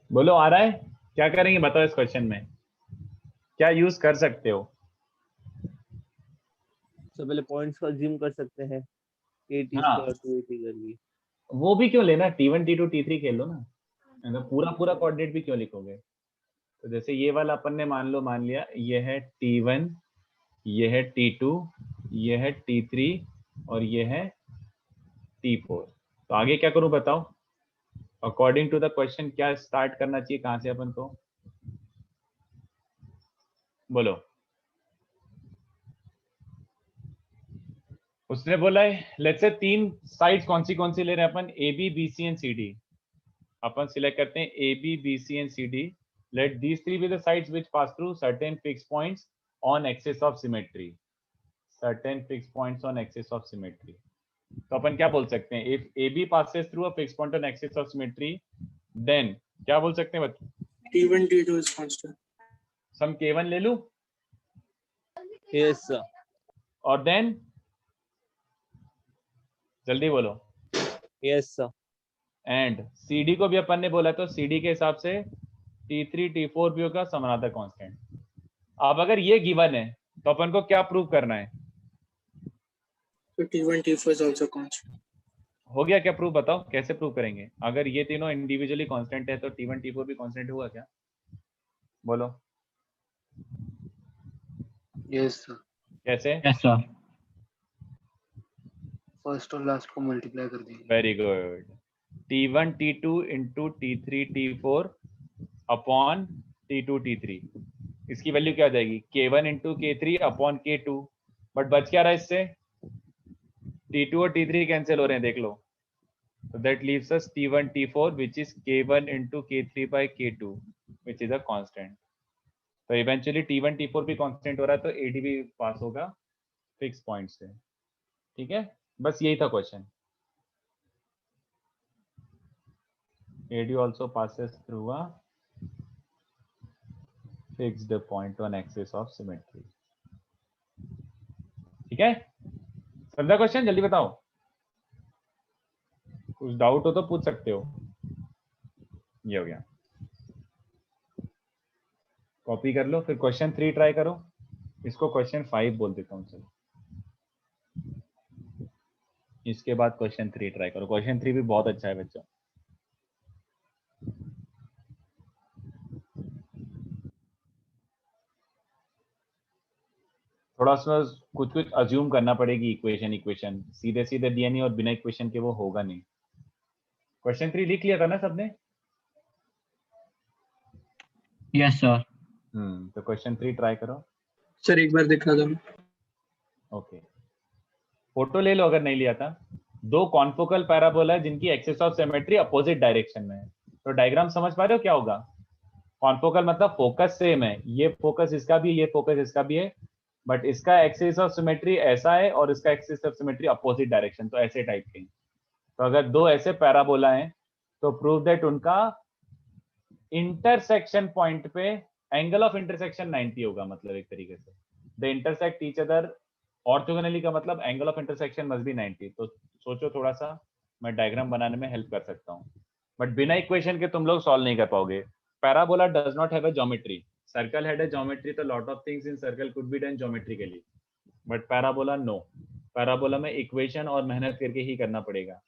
S1: बोलो, आ रहा है? क्या करेंगे बताओ. इस क्वेश्चन में क्या यूज कर सकते हो?
S4: सबसे पहले पॉइंट्स को अज्यूम कर सकते हैं, 8t
S1: हाँ।
S4: स्क्वायर 280 करके।
S1: वो भी क्यों लेना, T1 T2 T3 खेल लो ना, अगर पूरा कोऑर्डिनेट भी क्यों लिखोगे। तो जैसे ये वाला अपन ने मान लिया ये है T1, ये है T2, ये है T3 और ये है T4। तो आगे क्या करूं बताओ, अकॉर्डिंग टू द क्वेश्चन क्या स्टार्ट करना चाहिए, कहां से अपन को, बोलो। उसने बोला है लेट्स से 3 साइड्स कौन सी ले रहे हैं अपन, A B B C and C D. अपन सिलेक्ट करते हैं A B B C and C D. Let these 3 be the sides which pass through certain fix points on axis of symmetry, certain fix points on axis of symmetry. तो अपन क्या बोल सकते हैं, if A B passes through a fix point on axis of symmetry then क्या बोल सकते हैं बच्चों,
S5: T1 T2 is constant.
S1: Some K1 ले लूं
S4: यस सर।
S1: और देन जल्दी बोलो,
S4: yes sir.
S1: And C D को भी अपन ने बोला तो सी डी के हिसाब से T3 T4 भी होगा समानांतर कांस्टेंट। अब अगर ये गिवन है तो अपन को क्या प्रूव करना है,
S5: So T1 T4 is also constant.
S1: हो गया क्या प्रूव, बताओ कैसे प्रूव करेंगे। अगर ये तीनों इंडिविजुअली कांस्टेंट है तो T1 T4 भी कांस्टेंट हुआ क्या, बोलो।
S6: Yes sir.
S1: कैसे,
S2: यस सर।
S6: फर्स्ट और लास्ट को मल्टीप्लाई कर देंगे।
S1: Very good, T1 T2 into T3 T4 upon T2 T3, इसकी वैल्यू क्या आ जाएगी, K1 into K3 upon K2। But बच क्या रहा इससे, T2 और T3 कैंसिल हो रहे हैं, देख लो। So that leaves us T1 T4 which is K1 into K3 by K2 which is a constant. तो eventually T1 T4 भी constant हो रहा है तो AD भी पास होगा फिक्स पॉइंट से, ठीक है। बस यही था question. AD also passes through a fixed point on axis of symmetry, ठीक है। समझा क्वेश्चन, जल्दी बताओ, कुछ डाउट हो तो पूछ सकते हो। ये हो गया, कॉपी कर लो, फिर क्वेश्चन 3 ट्राई करो, इसको क्वेश्चन 5 बोल देता हूँ। चलो इसके बाद क्वेश्चन 3 ट्राई करो, क्वेश्चन 3 भी बहुत अच्छा है बच्चों। थोड़ा सा कुछ अज्यूम करना पड़ेगी, इक्वेशन सीधे सीधे दिया नहीं और बिना इक्वेशन के वो होगा नहीं। क्वेश्चन 3 लिख लिया था ना सबने,
S2: यस सर।
S1: तो क्वेश्चन 3 ट्राई करो।
S5: सर एक बार दिखा दो।
S1: ओके, फोटो ले लो अगर नहीं लिया था। 2 कॉन्फोकल पैराबोला है जिनकी axis of symmetry opposite direction में है। तो डायग्राम समझ पा रहे हो क्या होगा, कॉन्फोकल मतलब फोकस सेम है, ये फोकस इसका भी है, ये फोकस इसका भी है, बट इसका एक्सिस ऑफ सिमेट्री ऐसा है और इसका axis of symmetry opposite direction, तो ऐसे टाइप के। तो अगर 2 ऐसे पैराबोला हैं तो प्रूव दैट उनका इंटरसेक्शन पॉइंट पे एंगल ऑफ इंटरसेक्शन 90 होगा, मतलब एक तरीके से the intersect each other orthogonally का मतलब angle of intersection must be 90। तो सोचो थोड़ा सा, मैं डायग्राम बनाने में हेल्प कर सकता हूँ, बट बिना इक्वेशन के तुम लोग सॉल्व नहीं कर पाओगे। Parabola does not have a geometry, circle had a geometry, तो lot of things in circle could be done geometrically, but parabola no, parabola में इक्वेशन और मेहनत करके ही करना पड़ेगा।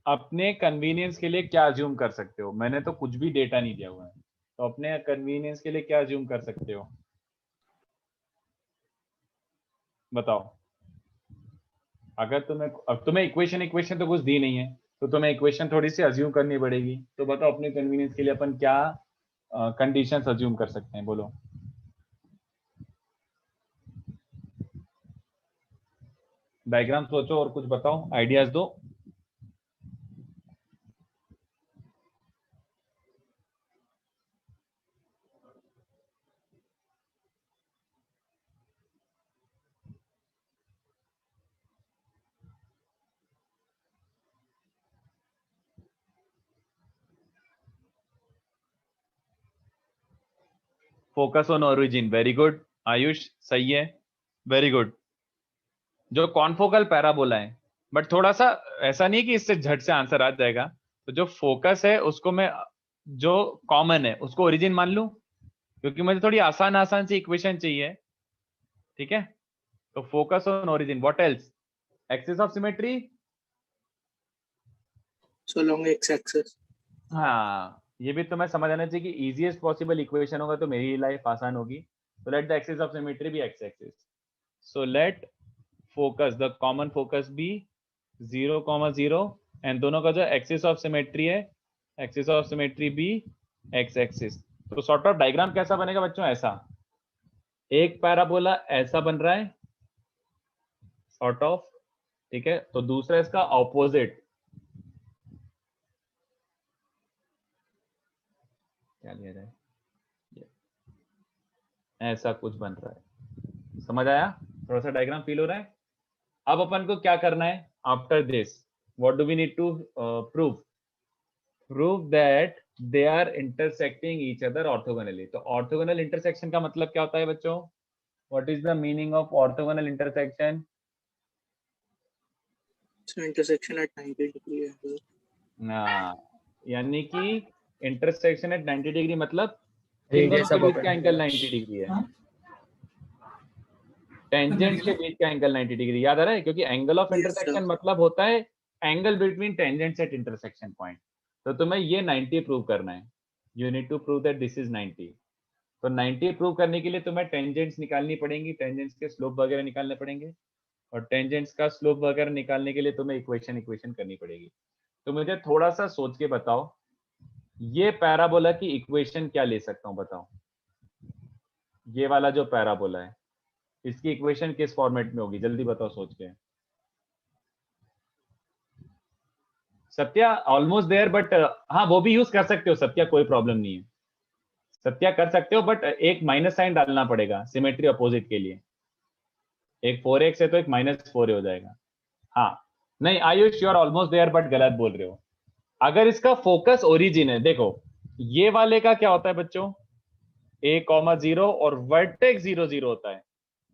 S1: अपने कन्वीनियंस के लिए क्या अज्यूम कर सकते हो, मैंने तो कुछ भी डेटा नहीं दिया हुआ है, तो अपने कन्वीनियंस के लिए क्या अज्यूम कर सकते हो। बताओ। अगर तुम्हें इक्वेशन तो कुछ दी नहीं है, तो तुम्हें इक्वेशन थोड़ी सी अज्यूम करनी पड़ेगी। तो बताओ अपने कन्वीनियंस के लिए अपन क्या कंडीशंस अज्यूम कर सकते हैं, बोलो। डायग्राम सोचो और कुछ बताओ, आइडियाज दो। Focus on origin, very good Ayush, सही है, वेरी गुड। जो कॉन्फोकल पैराबोला है, बट थोड़ा सा ऐसा नहीं कि इससे झट से आंसर आ जाएगा। तो जो फोकस है उसको मैं, जो कॉमन है उसको ओरिजिन मान लूं, क्योंकि मुझे थोड़ी आसान आसान सी इक्वेशन चाहिए। ठीक है, तो focus on origin, what else, axis of symmetry.
S5: So along x-axis.
S1: हाँ, ये भी तुम्हें समझ आना चाहिए कि इजीएस्ट पॉसिबल इक्वेशन होगा तो मेरी लाइफ आसान होगी। तो let the axis of symmetry be X axis. So let focus, the common focus be 0,0 and दोनों का जो एक्सिस ऑफ सिमेट्री है, axis of symmetry be X axis. तो सॉर्ट ऑफ डायग्राम कैसा बनेगा बच्चों, ऐसा एक पैराबोला ऐसा बन रहा है सॉर्ट ऑफ, ठीक है। तो दूसरा इसका ऑपोजिट, क्या लिया जाए, ऐसा कुछ बन रहा है। समझ आया, थोड़ा सा डायग्राम फील हो रहा है। अब अपन को क्या करना है, after this what do we need to prove that they are intersecting each other orthogonally. तो ऑर्थोगोनल इंटरसेक्शन का मतलब क्या होता है बच्चों, what is the meaning of orthogonal intersection?
S5: So intersection at 90 degree angle.
S1: यानी कि इंटरसेक्शन एट 90 डिग्री मतलब इन दोनों के बीच का एंगल 90 डिग्री है, टेंजेंट्स के बीच का एंगल 90 डिग्री, याद आ रहा है? क्योंकि एंगल ऑफ इंटरसेक्शन मतलब होता है angle between tangents at intersection point. तो तुम्हें ये 90 प्रूव करना है, you need to prove that this is 90। तो 90 प्रूव करने के लिए तुम्हें टेंजेंट्स निकालनी पड़ेंगी, टेंजेंट्स के स्लोप वगैरह निकालने पड़ेंगे, और टेंजेंट्स का स्लोप वगैरह निकालने के लिए तुम्हें इक्वेशन करनी पड़ेगी। तो मुझे थोड़ा सा सोच के बताओ, ये पैराबोला की इक्वेशन क्या ले सकता हूं, बताओ। ये वाला जो पैराबोला है इसकी इक्वेशन किस फॉर्मेट में होगी, जल्दी बताओ सोच के। सत्या ऑलमोस्ट देयर, बट हाँ वो भी यूज कर सकते हो सत्या, कोई प्रॉब्लम नहीं है, सत्या कर सकते हो, बट एक माइनस साइन डालना पड़ेगा सिमेट्री अपोजिट के लिए। एक 4x है तो एक -4 हो जाएगा। हाँ नहीं Ayush, you are almost there but गलत बोल रहे हो। अगर इसका फोकस ओरिजिन है, देखो ये वाले का क्या होता है बच्चों, a,0 और वर्टेक्स 0 0 होता है,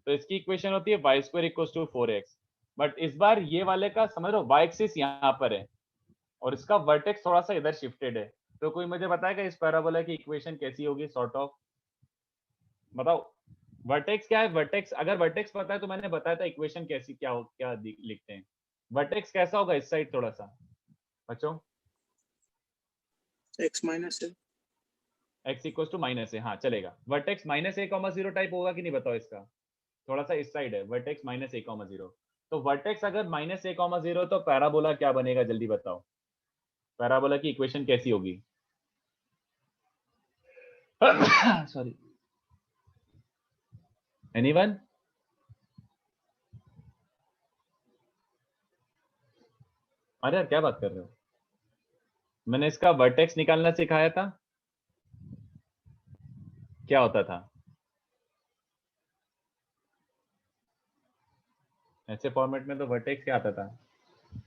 S1: तो इसकी इक्वेशन होती है y² = 4x। बट इस बार ये वाले का समझ लो y एक्सिस यहाँ पर है और इसका वर्टेक्स थोड़ा सा इधर शिफ्टेड है। तो कोई मुझे बताएगा इस पैराबोला की इक्वेशन कैसी होगी, सॉर्ट ऑफ बताओ। वर्टेक्स क्या है, वर्टेक्स अगर वर्टेक्स पता है तो मैंने बताया था इक्वेशन कैसी क्या लिखते हैं। वर्टेक्स कैसा होगा इस साइड थोड़ा सा बच्चों,
S5: X minus है।
S1: x = -a, हाँ चलेगा। वर्टेक्स -a,0 टाइप होगा कि नहीं बताओ, इसका थोड़ा सा इस साइड है वर्टेक्स -a,0। तो वर्टेक्स अगर -a,0 तो पैराबोला क्या बनेगा जल्दी बताओ, पैराबोला की इक्वेशन कैसी होगी? Sorry, anyone? अरे यार क्या बात कर रहे हो, मैंने इसका वर्टेक्स निकालना सिखाया था, क्या होता था? ऐसे फॉर्मेट में तो वर्टेक्स क्या आता था,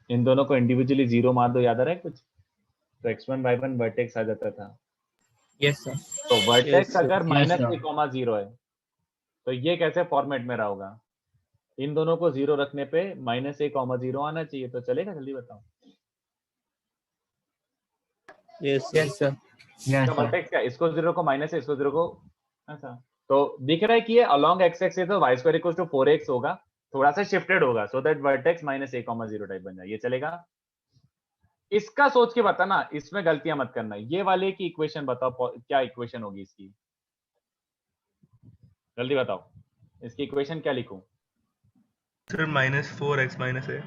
S1: इन दोनों को इंडिविजुअली 0 मार दो, याद आ रहा है कुछ, तो x1 y1 वर्टेक्स आ जाता था।
S4: Yes sir.
S1: तो वर्टेक्स
S4: Yes, sir.
S1: अगर
S4: Yes, sir.
S1: -a,0 है तो ये कैसे फॉर्मेट में रहा होगा, इन दोनों को 0 रखने पे -a,0 आना चाहिए, तो चलेगा, जल्दी बताओ।
S4: Yes
S2: Yes, sir. Yes, sir.
S1: Vertex क्या, इसको 0 को माइनस है, इसको 0 को ऐसा, तो दिख रहा है कि ये अलोंग x एक्सिस तो y² = 4x होगा, थोड़ा सा शिफ्टेड होगा, so that vertex -a,0 type बन जाए, ये चलेगा। इसका सोच के बताना, इसमें गलतियां मत करना। ये वाले की इक्वेशन बताओ, क्या इक्वेशन होगी इसकी, जल्दी बताओ, इसकी इक्वेशन क्या लिखूं?
S3: Sir -4x -a।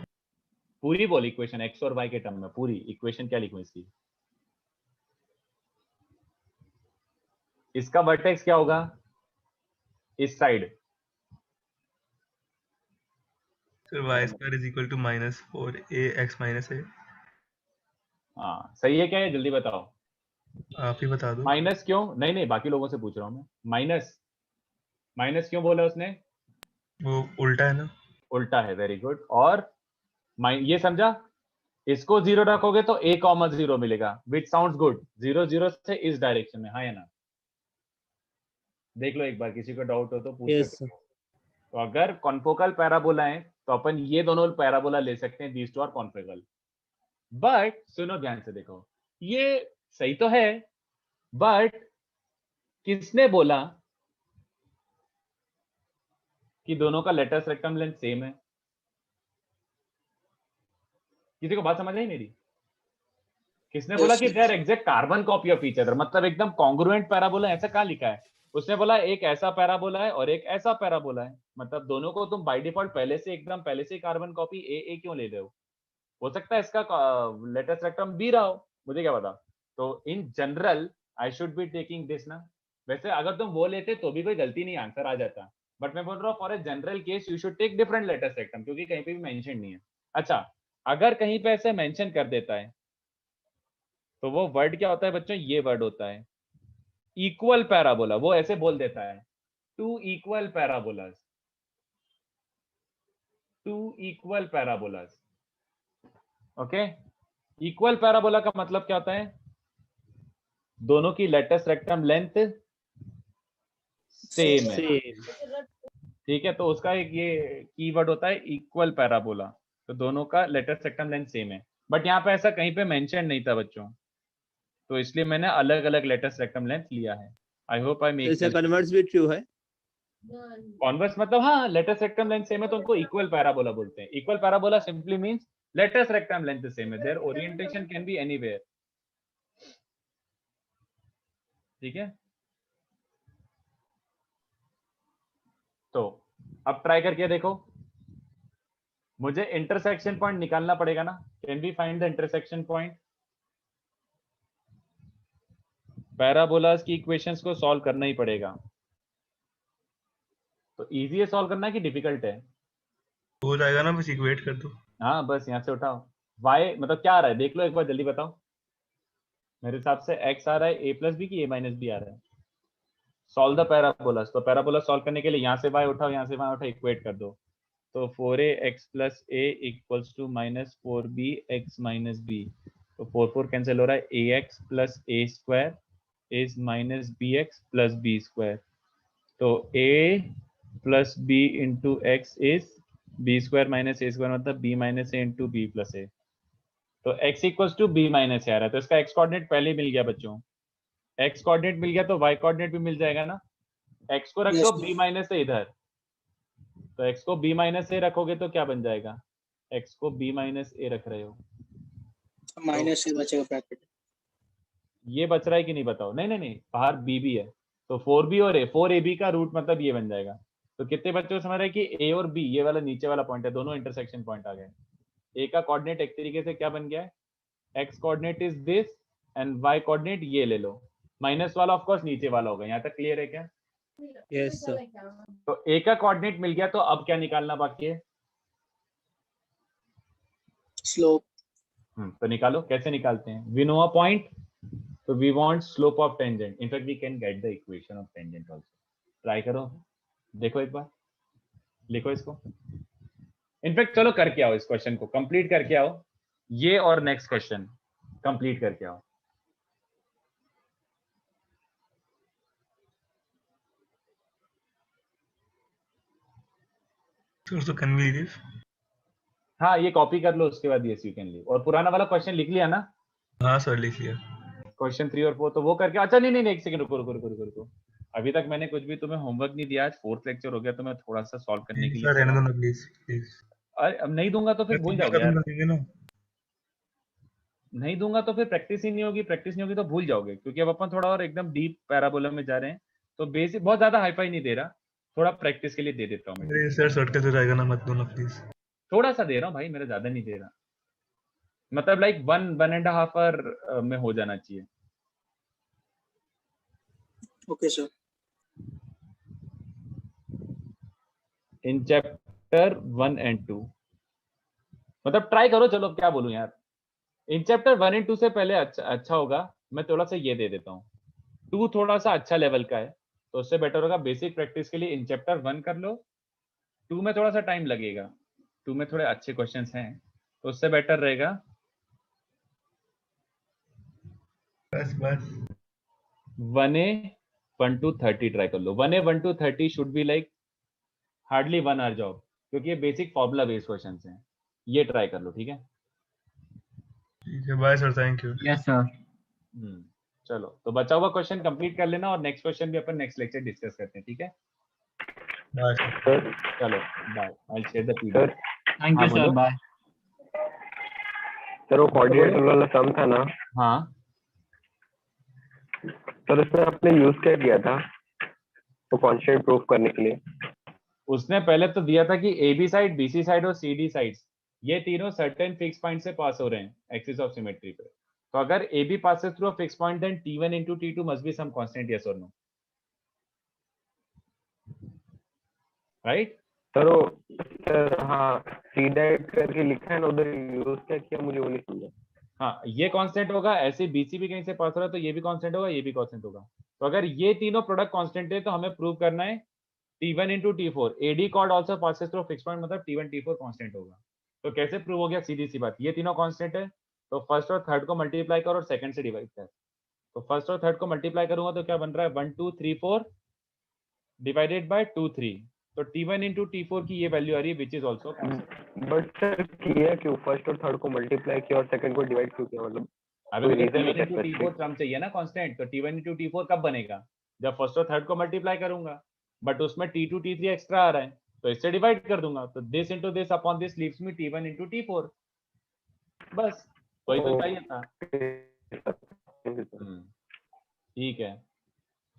S1: पूरी बोल इक्वेशन x और y के टर्म में, पूरी इक्वेशन क्या लिखूं इसकी? इसका वर्टेक्स क्या होगा इस side?
S3: Sir y² = -4ax -a।
S1: हाँ सही है क्या? ये जल्दी बताओ।
S3: आप ही बता दो।
S1: माइनस क्यों? नहीं नहीं, बाकी लोगों से पूछ रहा हूं मैं। माइनस माइनस क्यों बोला उसने?
S3: वो उल्टा है ना।
S1: उल्टा है, वेरी गुड। और ये समझा? इसको 0 रखोगे तो a,0 मिलेगा, विच साउंड्स गुड। 0 0 से इस डायरेक्शन में, हाँ या ना? देख लो एक बार, किसी को डाउट हो तो पूछ
S4: Yes,
S1: सकते हो। तो अगर कॉन्फोकल पैराबोला है तो अपन ये दोनों पैराबोला ले सकते हैं, these two are confocal. But सुनो ध्यान से, देखो ये सही तो है, बट किसने बोला कि दोनों का लेटेस्ट रेक्टम लेंथ सेम है? किसी को बात समझ आई मेरी? किसने बोला कि they are exact carbon copy of each other, मतलब एकदम कॉन्ग्रुएंट पैराबोला? ऐसा कहां लिखा है? उसने बोला एक ऐसा पैराबोला है और एक ऐसा पैराबोला है, मतलब दोनों को तुम बाय डिफॉल्ट पहले से एकदम पहले से कार्बन कॉपी ए क्यों ले रहे हो सकता है इसका लेटेस्ट रेक्टम बी रहा हो, मुझे क्या पता। तो in general I should be taking this ना। वैसे अगर तुम वो लेते तो भी कोई गलती नहीं, आंसर आ जाता। बट मैं बोल रहा हूँ for a general case you should take different latus rectum, क्योंकि कहीं पे भी मेंशन नहीं है। अच्छा, अगर कहीं पे ऐसे मेंशन कर देता है तो वो वर्ड क्या होता है बच्चों? ये वर्ड होता है इक्वल पैराबोला। वो ऐसे बोल देता है two equal parabolas, two equal parabolas. Okay, equal parabola का मतलब क्या होता है? दोनों की लेटेस्ट रेक्टम लेंथ सेम है,
S4: same.
S1: ठीक है? तो उसका एक ये कीवर्ड होता है इक्वल पैराबोला। तो दोनों का लेटेस्ट रेक्टम लेंथ सेम है, बट यहाँ पे ऐसा कहीं पे मेंशन नहीं था बच्चों, तो इसलिए मैंने अलग अलग लेटेस्ट रेक्टम लेंथ लिया है। आई होप आई
S4: तो
S1: मेक
S4: इसका
S1: सेंस।
S4: कन्वर्ट्स भी ट्रू है।
S1: कॉन्वर्स मतलब हाँ, लेटेस्ट रेक्टम लेंथ सेम है तो उनको इक्वल पैराबोला बोलते हैं। Equal parabola simply means latus rectum length same है, their orientation can be anywhere, ठीक है? तो अब ट्राई करके देखो, मुझे इंटरसेक्शन पॉइंट निकालना पड़ेगा ना। Can we find the intersection point? Parabolas की इक्वेशंस को सॉल्व करना ही पड़ेगा। तो इजी है सॉल्व करना कि डिफिकल्ट है?
S3: हो जाएगा ना, बस इक्वेट कर दो।
S1: हाँ बस यहाँ से उठाओ। y मतलब क्या आ रहा है देख लो एक बार, जल्दी बताओ। मेरे हिसाब से x आ रहा है a प्लस बी की a माइनस बी आ रहा है। सॉल्व द पैराबोलास, तो पैराबोला सॉल्व करने के लिए यहाँ से y उठाओ, यहाँ से y उठाओ, इक्वेट कर दो। तो 4ax plus a equals to minus 4bx minus b। तो 4 4 कैंसिल हो रहा है, ax प्लस a square is minus bx plus b square. तो a plus b into x is b square minus a square, मतलब b minus a into b plus a। तो x equals to b minus a आ रहा है, तो इसका x coordinate पहले मिल गया बच्चों। x कोऑर्डिनेट मिल गया तो y कोऑर्डिनेट भी मिल जाएगा ना। x को रख
S5: Yes,
S1: दो
S5: sir.
S1: b माइनस से इधर, तो x को b माइनस से रखोगे तो क्या बन जाएगा? x को b माइनस a रख रहे हो,
S5: माइनस से बचेगा ब्रैकेट।
S1: ये बच रहा है कि नहीं बताओ? नहीं नहीं नहीं, बाहर b भी है, तो 4b और a, 4ab का रूट मतलब ये बन जाएगा। तो कितने बच्चों को समझ रहे हैं कि a और b, ये वाला नीचे वाला पॉइंट है, दोनों इंटरसेक्शन पॉइंट आ गए। a का कोऑर्डिनेट एक तरीके से क्या बन गया है? x coordinate is this and y coordinate ये ले लो, माइनस वाला ऑफ कोर्स नीचे वाला होगा। यहाँ तक क्लियर है क्या?
S4: Yes, sir.
S1: तो a का कोऑर्डिनेट मिल गया, तो अब क्या निकालना बाकी है?
S5: स्लोप।
S1: तो निकालो, कैसे निकालते हैं? वी नो अ पॉइंट, तो we want slope of tangent. In fact we can get the equation of tangent also. Try करो, देखो एक बार, लिखो इसको। इनफैक्ट चलो करके आओ, इस क्वेश्चन को कंप्लीट करके आओ, ये और नेक्स्ट क्वेश्चन कंप्लीट करके आओ।
S3: So can we leave?
S1: हाँ ये कॉपी कर लो, उसके बाद यस यू कैन लीव। और पुराना वाला क्वेश्चन लिख लिया ना,
S3: हाँ सर लिख लिया।
S1: क्वेश्चन 3 और 4, तो वो करके। अच्छा नहीं नहीं नहीं, एक सेकंड रुको रुको रुको रुको रुको, अभी तक मैंने कुछ भी तुम्हें होमवर्क नहीं दिया। आज 4th लेक्चर हो गया, तो मैं थोड़ा सा सॉल्व करने के लिए
S3: सर रहने दो ना प्लीज प्लीज।
S1: अरे अब नहीं दूंगा तो फिर भूल जाओगे
S3: खत्म
S1: यार,
S3: कर देंगे ना।
S1: नहीं दूंगा तो फिर प्रैक्टिस ही नहीं होगी, प्रैक्टिस नहीं होगी तो भूल जाओगे। क्योंकि अब अपन थोड़ा और एकदम डीप पैराबोला में जा रहे हैं, तो बेसिक बहुत ज्यादा हाईफाई नहीं दे रहा, थोड़ा प्रैक्टिस के लिए दे देता हूँ मैं,
S3: मेरे सर शॉर्टकट हो जाएगा ना, मत दो ना प्लीज।
S1: थोड़ा सा दे रहा हूँ भाई, मेरा ज्यादा नहीं दे रहा, मतलब लाइक 1.5 आवर में हो जाना चाहिए।
S5: Okay, sir.
S1: In chapter 1 and 2 मतलब ट्राई करो, चलो अब क्या बोलूं यार, इन चैप्टर 1 and 2 से पहले अच्छा होगा, मैं थोड़ा सा ये दे देता हूँ। 2 थोड़ा सा अच्छा लेवल का है, तो उससे बेटर होगा बेसिक प्रैक्टिस के लिए इन चैप्टर 1 कर लो, 2 में थोड़ा सा टाइम लगेगा, 2 में थोड़े अच्छे क्वेश्चंस हैं, तो उससे बेटर रहेगा
S3: बस बस
S1: 1A 1 to 30 ट्राई कर लो। 1A 1 to 30 should be like hardly 1 hour job, क्योंकि ये बेसिक फॉर्मूला बेस्ड क्वेश्चंस हैं, ये ट्राई कर लो, ठीक है।
S3: ठीक है, bye sir, thank you.
S2: Yes sir.
S1: चलो तो बचा हुआ क्वेश्चन कंप्लीट कर लेना, और नेक्स्ट क्वेश्चन भी अपन नेक्स्ट लेक्चर डिस्कस करते हैं, ठीक है।
S3: Bye sir.
S1: चलो bye, I share the PDF.
S2: Thank you sir, bye.
S7: Sir वो कोऑर्डिनेटर वाला सम था ना,
S1: हाँ
S7: सर उसमें आपने यूज क्या किया था वो कांस्टेंट प्रूफ करने के लिए?
S1: उसने पहले तो दिया था कि A B side, B C side और सी डी साइड्स ये तीनों सर्टेन फिक्स पॉइंट से पास हो रहे हैं एक्सिस ऑफ सिमेट्री पे, तो अगर A B passes through a fixed point then t1 into t2 must be some constant, yes or no, right?
S7: Sir वो सर हाँ सी डाइट करके लिखा है ना, उधर यूज क्या किया मुझे वो नहीं समझा।
S1: हाँ ये कांस्टेंट होगा, ऐसे बीसी भी कहीं से पास हो रहा है तो ये भी कांस्टेंट होगा, ये भी कांस्टेंट होगा, तो अगर ये तीनों प्रोडक्ट कांस्टेंट है तो हमें प्रूव करना है t1 into t4 ad chord also passes through a fixed point, मतलब t1 t4 कांस्टेंट होगा। तो कैसे प्रूव हो गया, सीधी सी बात, ये तीनों कांस्टेंट है तो फर्स्ट और थर्ड को मल्टीप्लाई करो और सेकंड से डिवाइड कर, तो फर्स्ट और थर्ड को मल्टीप्लाई करूंगा तो क्या बन रहा है 1 2 3 4 डिवाइडेड बाय 2 3, तो t1 into t4 की ये वैल्यू आ रही है which is also constant.
S7: But sir किया क्यों, फर्स्ट और थर्ड को मल्टीप्लाई किया और सेकंड को डिवाइड क्यों किया, मतलब
S1: अबे
S7: कोई
S1: मुझे
S7: reason है
S1: t1
S7: क्या
S1: into t4
S7: specific?
S1: टर्म चाहिए ना कांस्टेंट, तो t1 into t4 कब बनेगा, जब फर्स्ट और थर्ड को मल्टीप्लाई करूंगा, बट उसमें t2 t3 एक्स्ट्रा आ रहा है तो इससे डिवाइड कर दूंगा, तो this into this upon this leaves me t1 into t4, बस वही तो चाहिए था। ठीक है,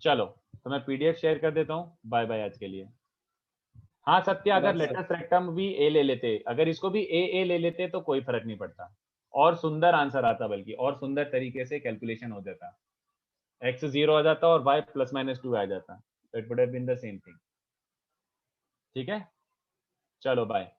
S1: चलो तो मैं पीडीएफ शेयर कर देता हूँ, बाय बाय आज के लिए। हाँ सत्य, अगर लेटेस्ट रेक्टम भी ए ले लेते, अगर इसको भी ए ले लेते तो कोई फर्क नहीं पड़ता, और सुंदर आंसर आता, बल्कि और सुंदर तरीके से कैलकुलेशन हो जाता, x 0 आ जाता और y +-2 आ जाता, तो it would have been the same thing. ठीक है, चलो बाय।